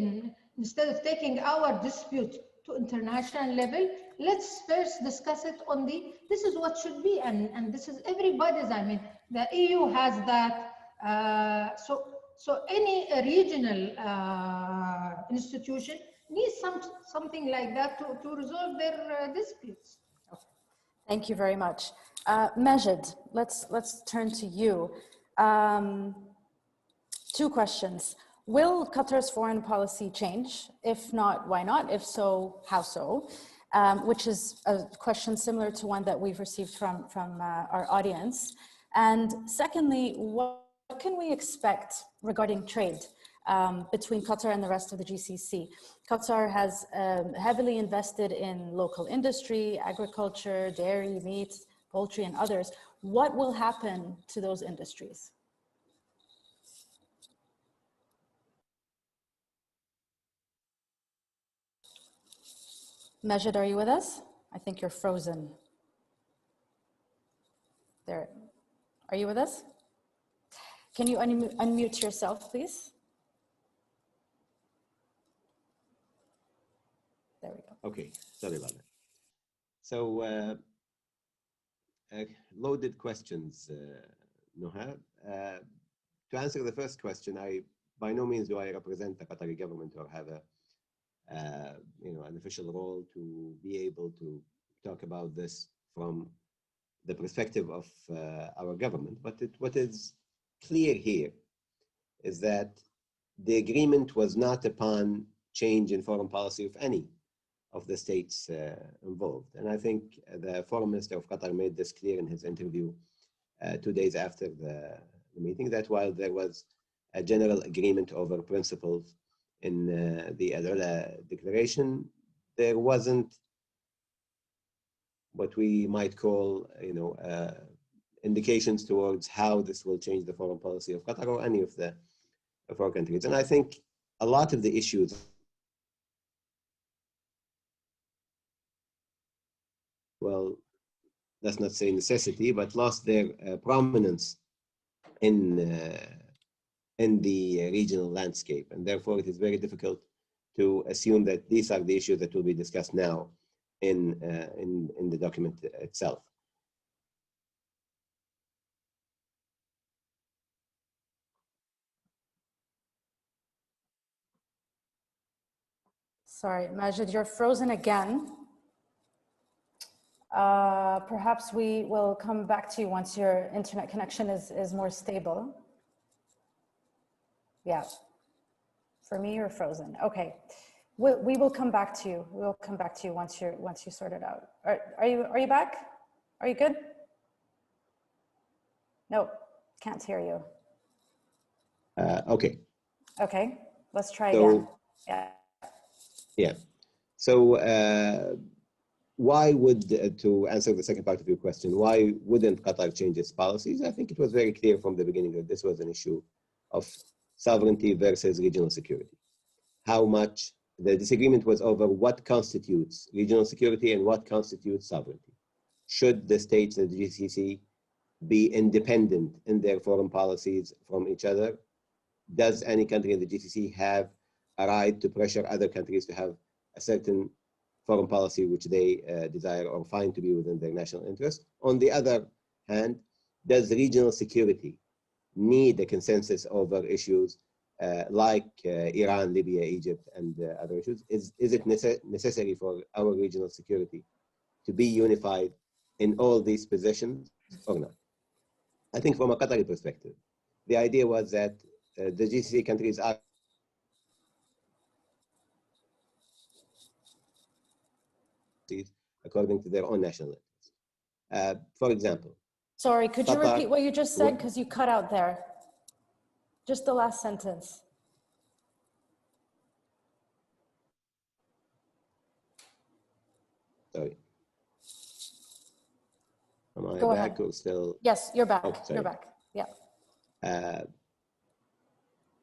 instead of taking our dispute to international level, let's first discuss it on this is what should be, and this is everybody's. I mean, the EU has that. So any regional institution needs something like that to resolve their disputes. Thank you very much. Majed, let's turn to you. Two questions. Will Qatar's foreign policy change? If not, why not? If so, how so? Which is a question similar to one that we've received from our audience. And secondly, what can we expect regarding trade between Qatar and the rest of the GCC? Qatar has heavily invested in local industry, agriculture, dairy, meat, poultry, and others. What will happen to those industries? Majed, are you with us? I think you're frozen. There. Are you with us? Can you unmute yourself, please? There we go. Okay, sorry about that. So, loaded questions, Noha. To answer the first question, by no means do I represent the Qatari government or have an official role to be able to talk about this from the perspective of our government. But what is clear here is that the agreement was not upon change in foreign policy of any of the states involved. And I think the Foreign Minister of Qatar made this clear in his interview 2 days after the meeting, that while there was a general agreement over principles in the Al-Ula declaration, there wasn't what we might call, indications towards how this will change the foreign policy of Qatar or any of our countries. And I think a lot of the issues let's not say necessity, but lost their prominence in the regional landscape. And therefore, it is very difficult to assume that these are the issues that will be discussed now in the document itself. Sorry, Majed, you're frozen again. Perhaps we will come back to you once your internet connection is more stable. Yeah, for me, you're frozen. Okay, we will come back to you. We will come back to you once you sort it out. Are you back? Are you good? No, can't hear you. Okay. Okay, let's try again. Yeah. Yeah. So why would, to answer the second part of your question, why wouldn't Qatar change its policies? I think it was very clear from the beginning that this was an issue of sovereignty versus regional security. How much the disagreement was over what constitutes regional security and what constitutes sovereignty. Should the states in the GCC be independent in their foreign policies from each other? Does any country in the GCC have a right to pressure other countries to have a certain foreign policy which they desire or find to be within their national interest? On the other hand, does regional security need a consensus over issues like Iran, Libya, Egypt, and other issues? Is it necessary for our regional security to be unified in all these positions or not. I think from a Qatari perspective, the idea was that the GCC countries are according to their own national interests. For example, sorry, could you Qatar, repeat what you just said? Because you cut out there. Just the last sentence. Sorry. Am I Go back ahead. or still? Yes, you're back. Oh, you're back. Yeah.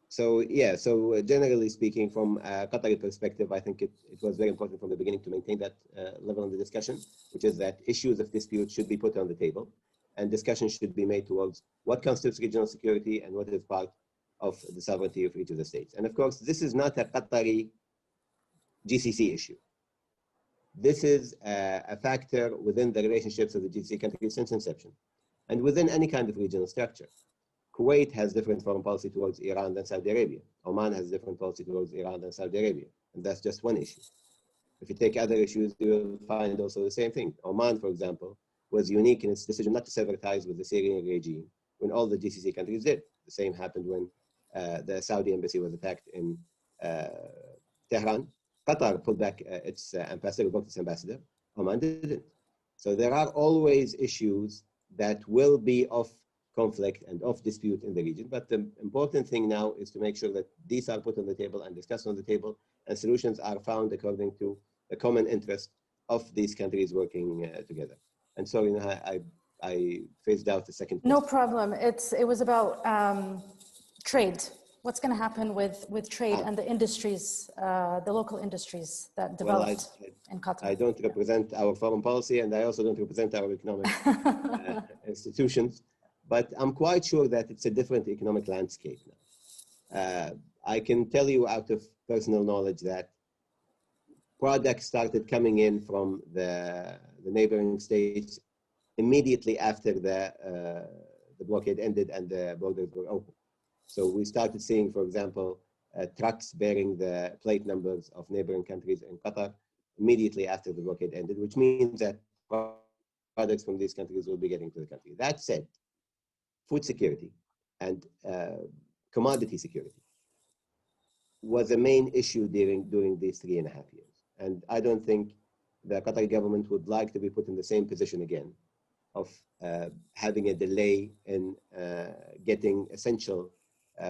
So generally speaking, from a Qatari perspective, I think it was very important from the beginning to maintain that level of the discussion, which is that issues of dispute should be put on the table, and discussion should be made towards what constitutes regional security and what is part of the sovereignty of each of the states. And of course, this is not a Qatari GCC issue. This is a factor within the relationships of the GCC countries since inception, and within any kind of regional structure. Kuwait has different foreign policy towards Iran than Saudi Arabia. Oman has different policy towards Iran than Saudi Arabia. And that's just one issue. If you take other issues, you will find also the same thing. Oman, for example, was unique in its decision not to sever ties with the Syrian regime when all the GCC countries did. The same happened when the Saudi embassy was attacked in Tehran. Qatar pulled back its ambassador, revoked its ambassador. Oman didn't. So there are always issues that will be of conflict and of dispute in the region. But the important thing now is to make sure that these are put on the table and discussed on the table, and solutions are found according to the common interest of these countries working together. And so, I phased out the second question. No problem. It was about trade. What's going to happen with trade and the industries, the local industries that developed in Qatar? I don't represent our foreign policy, and I also don't represent our economic institutions. But I'm quite sure that it's a different economic landscape now. I can tell you out of personal knowledge that products started coming in from the neighboring states immediately after the blockade ended and the borders were open. So we started seeing, for example, trucks bearing the plate numbers of neighboring countries in Qatar immediately after the blockade ended, which means that products from these countries will be getting to the country. That said, food security and commodity security was a main issue during these 3.5 years. And I don't think the Qatari government would like to be put in the same position again of having a delay in getting essential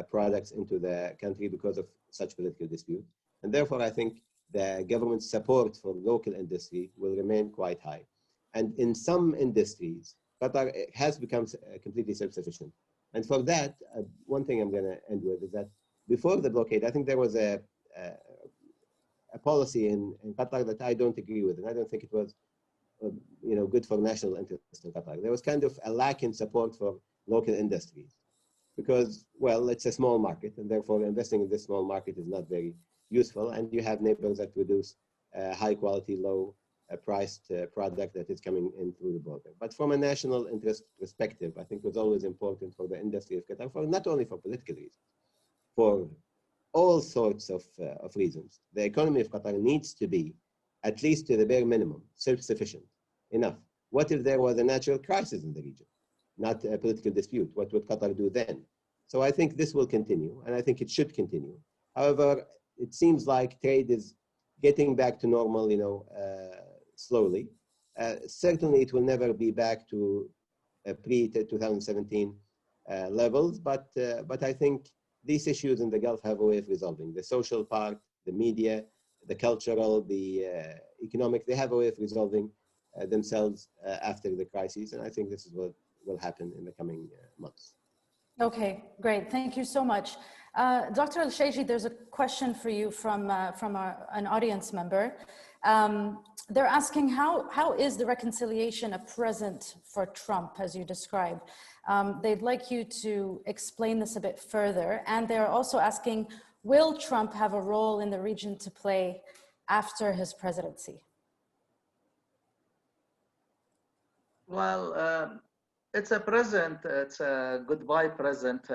products into the country because of such political dispute. And therefore, I think the government's support for local industry will remain quite high. And in some industries, Qatar has become completely self-sufficient. And for that, one thing I'm going to end with is that before the blockade, I think there was a policy in Qatar that I don't agree with, and I don't think it was good for national interest in Qatar. There was kind of a lack in support for local industries because, well, it's a small market, and therefore investing in this small market is not very useful, and you have neighbors that produce high-quality, low-priced product that is coming in through the border. But from a national interest perspective, I think it was always important for the industry of Qatar, for not only for political reasons, for all sorts of reasons. The economy of Qatar needs to be, at least to the bare minimum, self-sufficient enough. What if there was a natural crisis in the region, not a political dispute? What would Qatar do then? So I think this will continue, and I think it should continue. However, it seems like trade is getting back to normal, slowly. Certainly, it will never be back to pre-2017 levels, but I think these issues in the Gulf have a way of resolving. The social part, the media, the cultural, the economic, they have a way of resolving themselves after the crisis, and I think this is what will happen in the coming months. Okay, great. Thank you so much. Dr. Al Shayji, there's a question for you from an audience member. They're asking how is the reconciliation a present for Trump, as you described? They'd like you to explain this a bit further. And they're also asking, will Trump have a role in the region to play after his presidency? Well, it's a present, it's a goodbye present,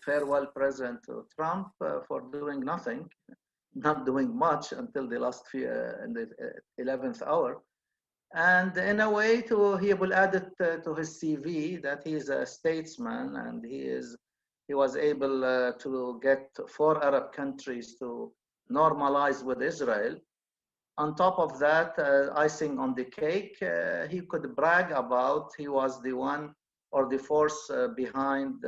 farewell present to Trump for doing nothing. not doing much until the last few, in the 11th hour. And in a way, he will add it to his CV that he is a statesman, and he was able to get 4 Arab countries to normalize with Israel. On top of that, icing on the cake, he could brag about he was the one or the force behind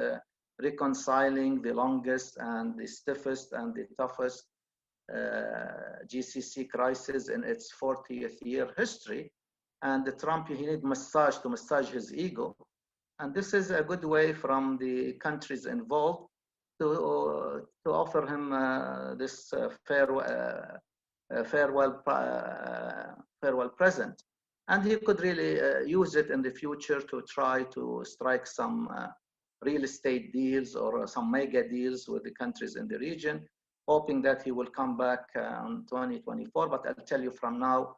reconciling the longest and the stiffest and the toughest GCC crisis in its 40th year history. And Trump, he need massage to massage his ego. And this is a good way from the countries involved to offer him this farewell present. And he could really use it in the future to try to strike some real estate deals or some mega deals with the countries in the region, hoping that he will come back in 2024. But I'll tell you from now,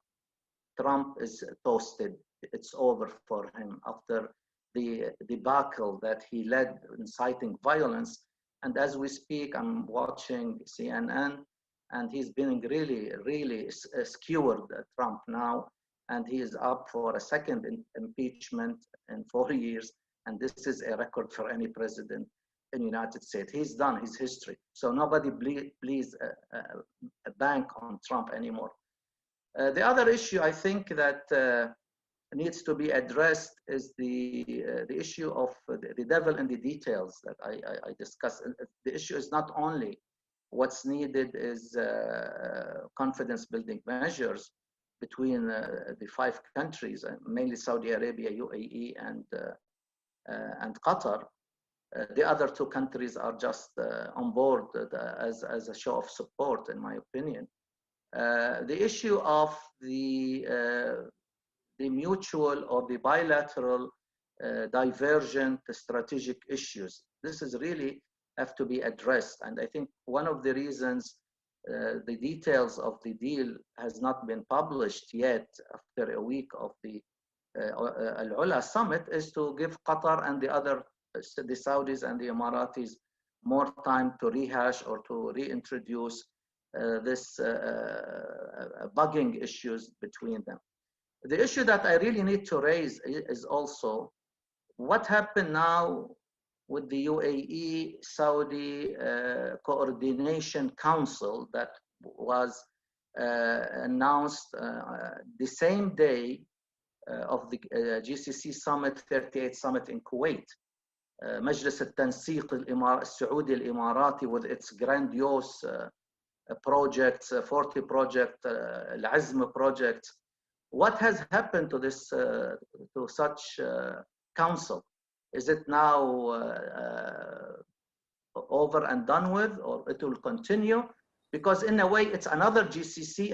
Trump is toasted. It's over for him after the debacle that he led, inciting violence. And as we speak, I'm watching CNN, and he's been really, really skewered, Trump now, and he is up for a second impeachment in 4 years. And this is a record for any president in the United States. He's done his history. So nobody please bank on Trump anymore. The other issue I think that needs to be addressed is the issue of the devil in the details that I discussed. The issue is not only what's needed is confidence building measures between the 5 countries, mainly Saudi Arabia, UAE, and Qatar. The other 2 countries are just on board as a show of support, in my opinion. The issue of the mutual or the bilateral divergent strategic issues. This is really have to be addressed. And I think one of the reasons the details of the deal has not been published yet after a week of the Al-Ula Summit is to give Qatar and the Saudis and the Emiratis more time to rehash or to reintroduce this bugging issues between them. The issue that I really need to raise is also what happened now with the UAE Saudi Coordination Council that was announced the same day of the GCC Summit, 38th Summit in Kuwait. مجلس التنسيق السعودي الإماراتي with its grandiose projects, 40 project, العزم projects. What has happened to this, to such council? Is it now over and done with, or it will continue? Because in a way, it's another GCC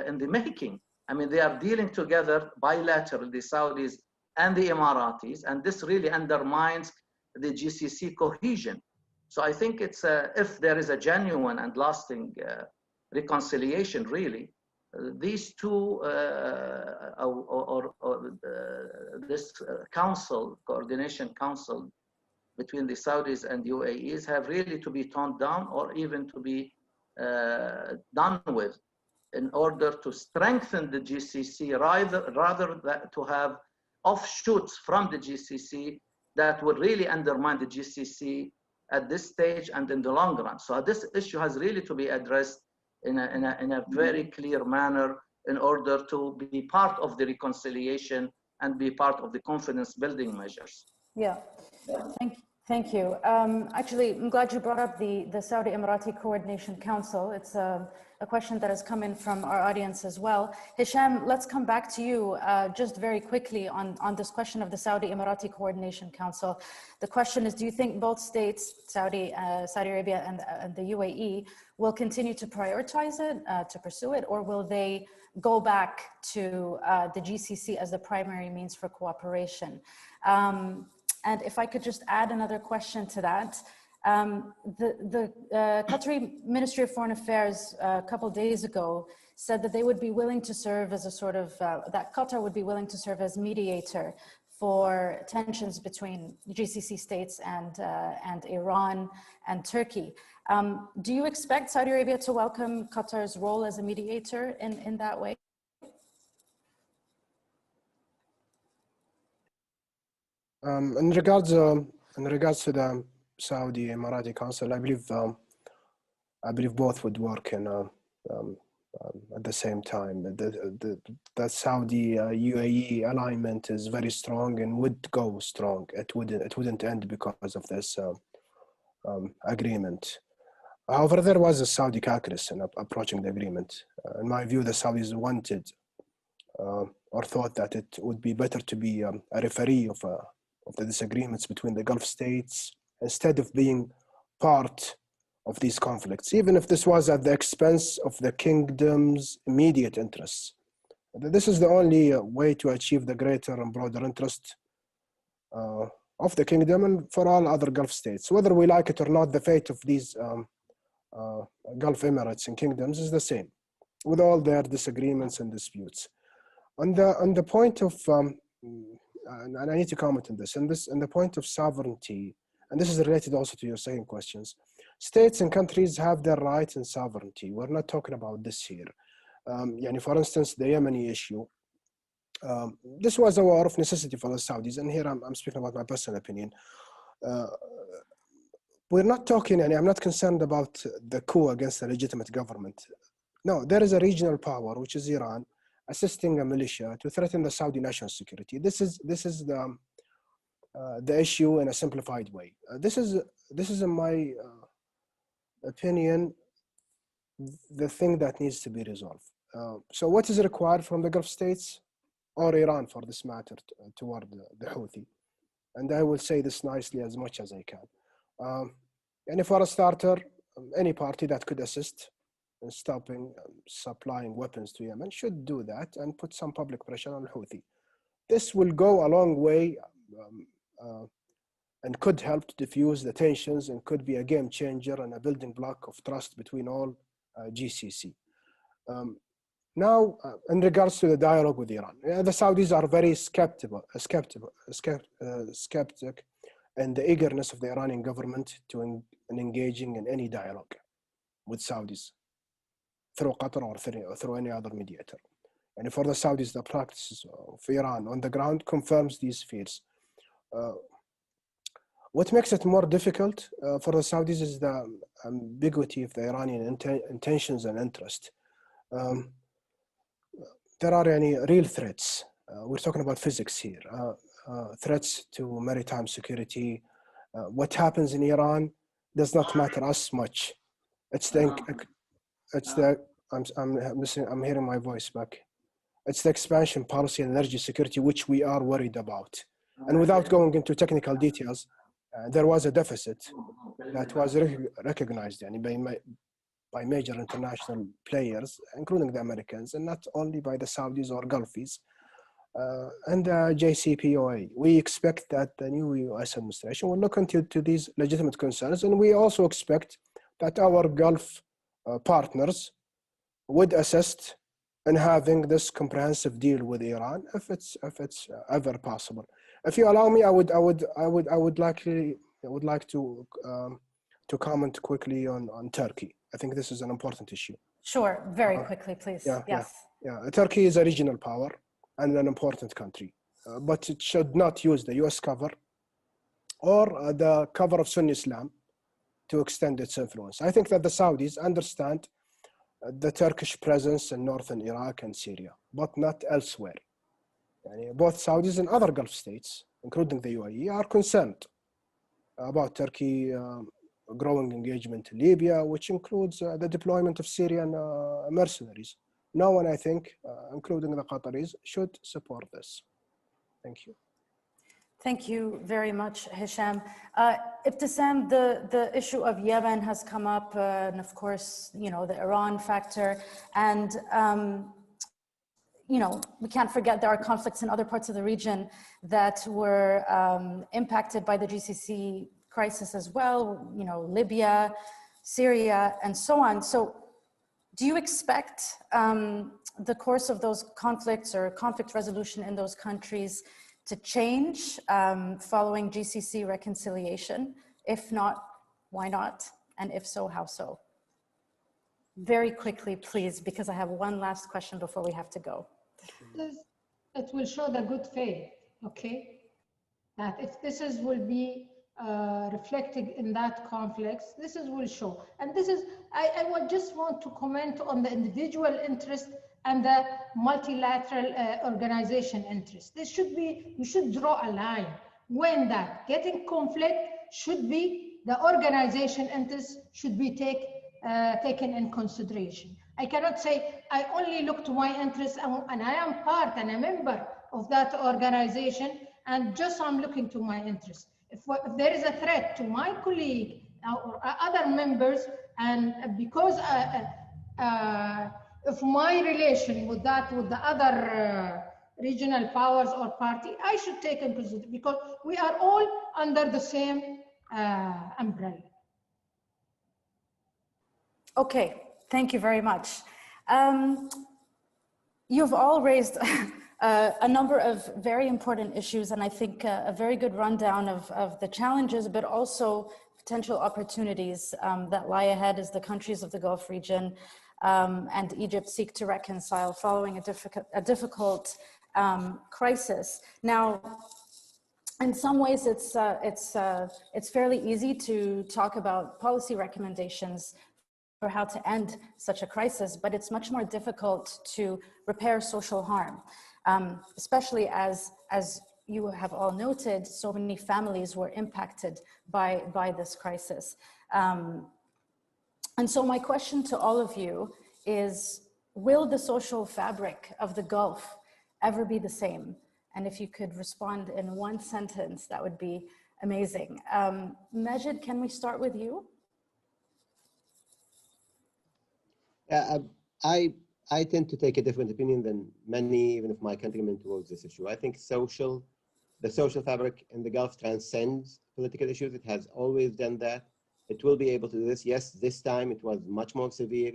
in the making. I mean, they are dealing together bilaterally, the Saudis and the Emiratis, and this really undermines the GCC cohesion. So I think it's if there is a genuine and lasting reconciliation, really, these 2 this council, coordination council between the Saudis and UAEs have really to be toned down or even to be done with in order to strengthen the GCC rather than to have offshoots from the GCC that would really undermine the GCC at this stage and in the long run. So this issue has really to be addressed in a very clear manner in order to be part of the reconciliation and be part of the confidence building measures. Yeah, thank you. Actually, I'm glad you brought up the Saudi Emirati Coordination Council. It's a question that has come in from our audience as well. Hesham, let's come back to you just very quickly on this question of the Saudi Emirati Coordination Council. The question is, do you think both states, Saudi Arabia and the UAE, will continue to prioritize it, to pursue it, or will they go back to the GCC as the primary means for cooperation? And if I could just add another question to that, the Qatari Ministry of Foreign Affairs a couple of days ago said that they would be willing to serve as a sort of, that Qatar would be willing to serve as mediator for tensions between GCC states and Iran and Turkey. Do you expect Saudi Arabia to welcome Qatar's role as a mediator in that way? In regards to the Saudi Emirati Council, I believe both would work in at the same time. The Saudi UAE alignment is very strong and would go strong. It wouldn't end because of this agreement. However, there was a Saudi calculus in approaching the agreement. In my view, the Saudis wanted or thought that it would be better to be a referee of the disagreements between the Gulf states instead of being part of these conflicts, even if this was at the expense of the kingdom's immediate interests. This is the only way to achieve the greater and broader interest of the kingdom and for all other Gulf states. Whether we like it or not, the fate of these Gulf Emirates and kingdoms is the same, with all their disagreements and disputes. On the point of, and I need to comment on this, and the point of sovereignty, and this is related also to your second questions. States and countries have their rights and sovereignty. We're not talking about this here. For instance, the Yemeni issue. This was a war of necessity for the Saudis, and here I'm speaking about my personal opinion. We're not talking, and I'm not concerned about the coup against a legitimate government. No, there is a regional power, which is Iran, assisting a militia to threaten the Saudi national security. This is the issue in a simplified way. This is in my opinion, the thing that needs to be resolved. So what is required from the Gulf states, or Iran for this matter, toward the Houthi? And I will say this nicely as much as I can. And for a starter, any party that could assist in stopping supplying weapons to Yemen should do that and put some public pressure on Houthi. This will go a long way and could help to diffuse the tensions and could be a game changer and a building block of trust between all GCC. Now, in regards to the dialogue with Iran, the Saudis are very skeptic and the eagerness of the Iranian government to engaging in any dialogue with Saudis through Qatar or through any other mediator. And for the Saudis, the practice of Iran on the ground confirms these fears. What makes it more difficult for the Saudis is the ambiguity of the Iranian intentions and interest. There are any real threats. We're talking about physics here. Threats to maritime security. What happens in Iran does not matter as much. I'm hearing my voice back. It's the expansion policy and energy security which we are worried about. And without going into technical details, there was a deficit that was recognized by major international players, including the Americans, and not only by the Saudis or Gulfies, and the JCPOA. We expect that the new US administration will look into these legitimate concerns, and we also expect that our Gulf partners would assist in having this comprehensive deal with Iran if it's ever possible. If you allow me, I would like to comment quickly on Turkey. I think this is an important issue. Sure, very quickly, please. Yes. Turkey is a regional power and an important country, but it should not use the US cover or the cover of Sunni Islam to extend its influence. I think that the Saudis understand the Turkish presence in northern Iraq and Syria, but not elsewhere. Both Saudis and other Gulf states, including the UAE, are concerned about Turkey growing engagement in Libya, which includes the deployment of Syrian mercenaries. No one, I think, including the Qataris, should support this. Thank you. Thank you very much, Hesham. Ebtesam, the issue of Yemen has come up, and of course, the Iran factor, and we can't forget there are conflicts in other parts of the region that were impacted by the GCC crisis as well, Libya, Syria, and so on. So do you expect the course of those conflicts or conflict resolution in those countries to change following GCC reconciliation? If not, why not? And if so, how so? Very quickly, please, because I have one last question before we have to go. It will show the good faith, okay? That if this will be reflected in that conflict, will show. And this is, I would just want to comment on the individual interest and the multilateral organization interest. This should be, we should draw a line when that getting conflict should be, the organization interest should be taken in consideration. I cannot say I only look to my interests and I am part and a member of that organization and just I'm looking to my interests. If there is a threat to my colleague or other members, and because of my relation with the other regional powers or party, I should take into consideration because we are all under the same umbrella. Okay, thank you very much. You've all raised a number of very important issues, and I think a very good rundown of the challenges, but also potential opportunities that lie ahead as the countries of the Gulf region and Egypt seek to reconcile following a difficult crisis. Now, in some ways, it's fairly easy to talk about policy recommendations for how to end such a crisis, but it's much more difficult to repair social harm, especially as you have all noted, so many families were impacted by this crisis. And so my question to all of you is, will the social fabric of the Gulf ever be the same? And if you could respond in one sentence, that would be amazing. Majed, can we start with you? Yeah, I tend to take a different opinion than many, even of my countrymen, towards this issue. I think the social fabric in the Gulf transcends political issues. It has always done that. It will be able to do this. Yes, this time it was much more severe.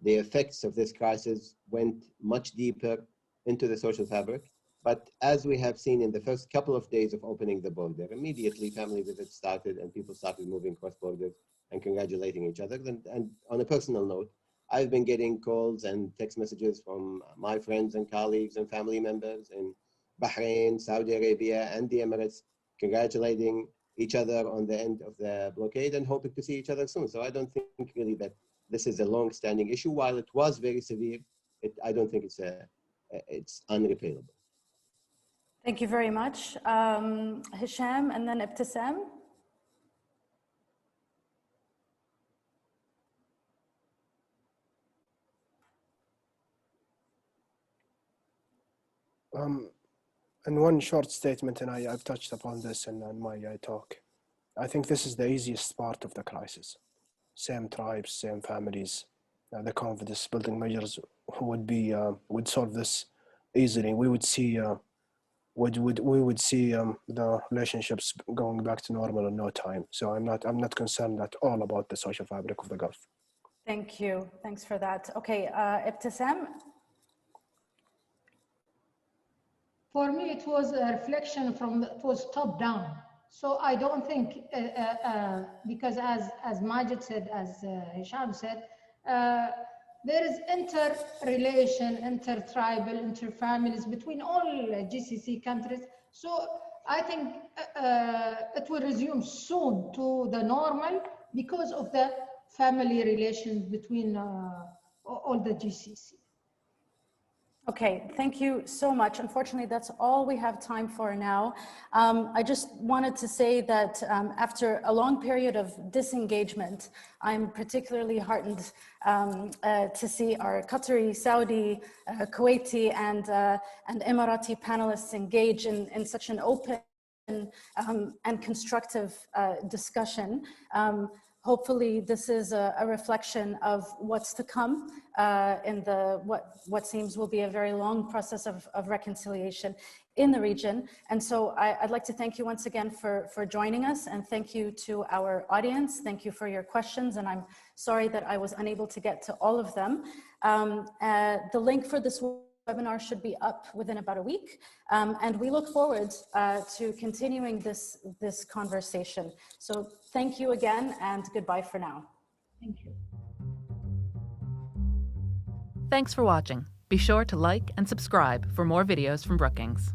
The effects of this crisis went much deeper into the social fabric. But as we have seen in the first couple of days of opening the border, immediately family visits started and people started moving cross borders and congratulating each other. And on a personal note, I've been getting calls and text messages from my friends and colleagues and family members in Bahrain, Saudi Arabia, and the Emirates, congratulating each other on the end of the blockade and hoping to see each other soon. So I don't think really that this is a long-standing issue. While it was very severe, I don't think it's unrepairable. Thank you very much. Hesham and then Ebtesam. In one short statement, and I've touched upon this in my talk, I think this is the easiest part of the crisis. Same tribes, same families, the confidence building measures would solve this easily. We would see we would see the relationships going back to normal in no time. So I'm not concerned at all about the social fabric of the Gulf. Thank you. Thanks for that. Okay, Ebtesam. For me, it was a reflection it was top down. So I don't think, because as Majed said, as Hesham said, there is interrelation, intertribal, interfamilies between all GCC countries. So I think it will resume soon to the normal because of the family relations between all the GCC. Okay, thank you so much. Unfortunately, that's all we have time for now. I just wanted to say that after a long period of disengagement, I'm particularly heartened to see our Qatari, Saudi, Kuwaiti, and Emirati panelists engage in such an open and constructive discussion. Hopefully, this is a reflection of what's to come in what seems will be a very long process of reconciliation in the region. And so I'd like to thank you once again for joining us, and thank you to our audience. Thank you for your questions, and I'm sorry that I was unable to get to all of them. The link for this webinar should be up within about a week. And we look forward to continuing this conversation. So thank you again and goodbye for now. Thank you. Thanks for watching. Be sure to like and subscribe for more videos from Brookings.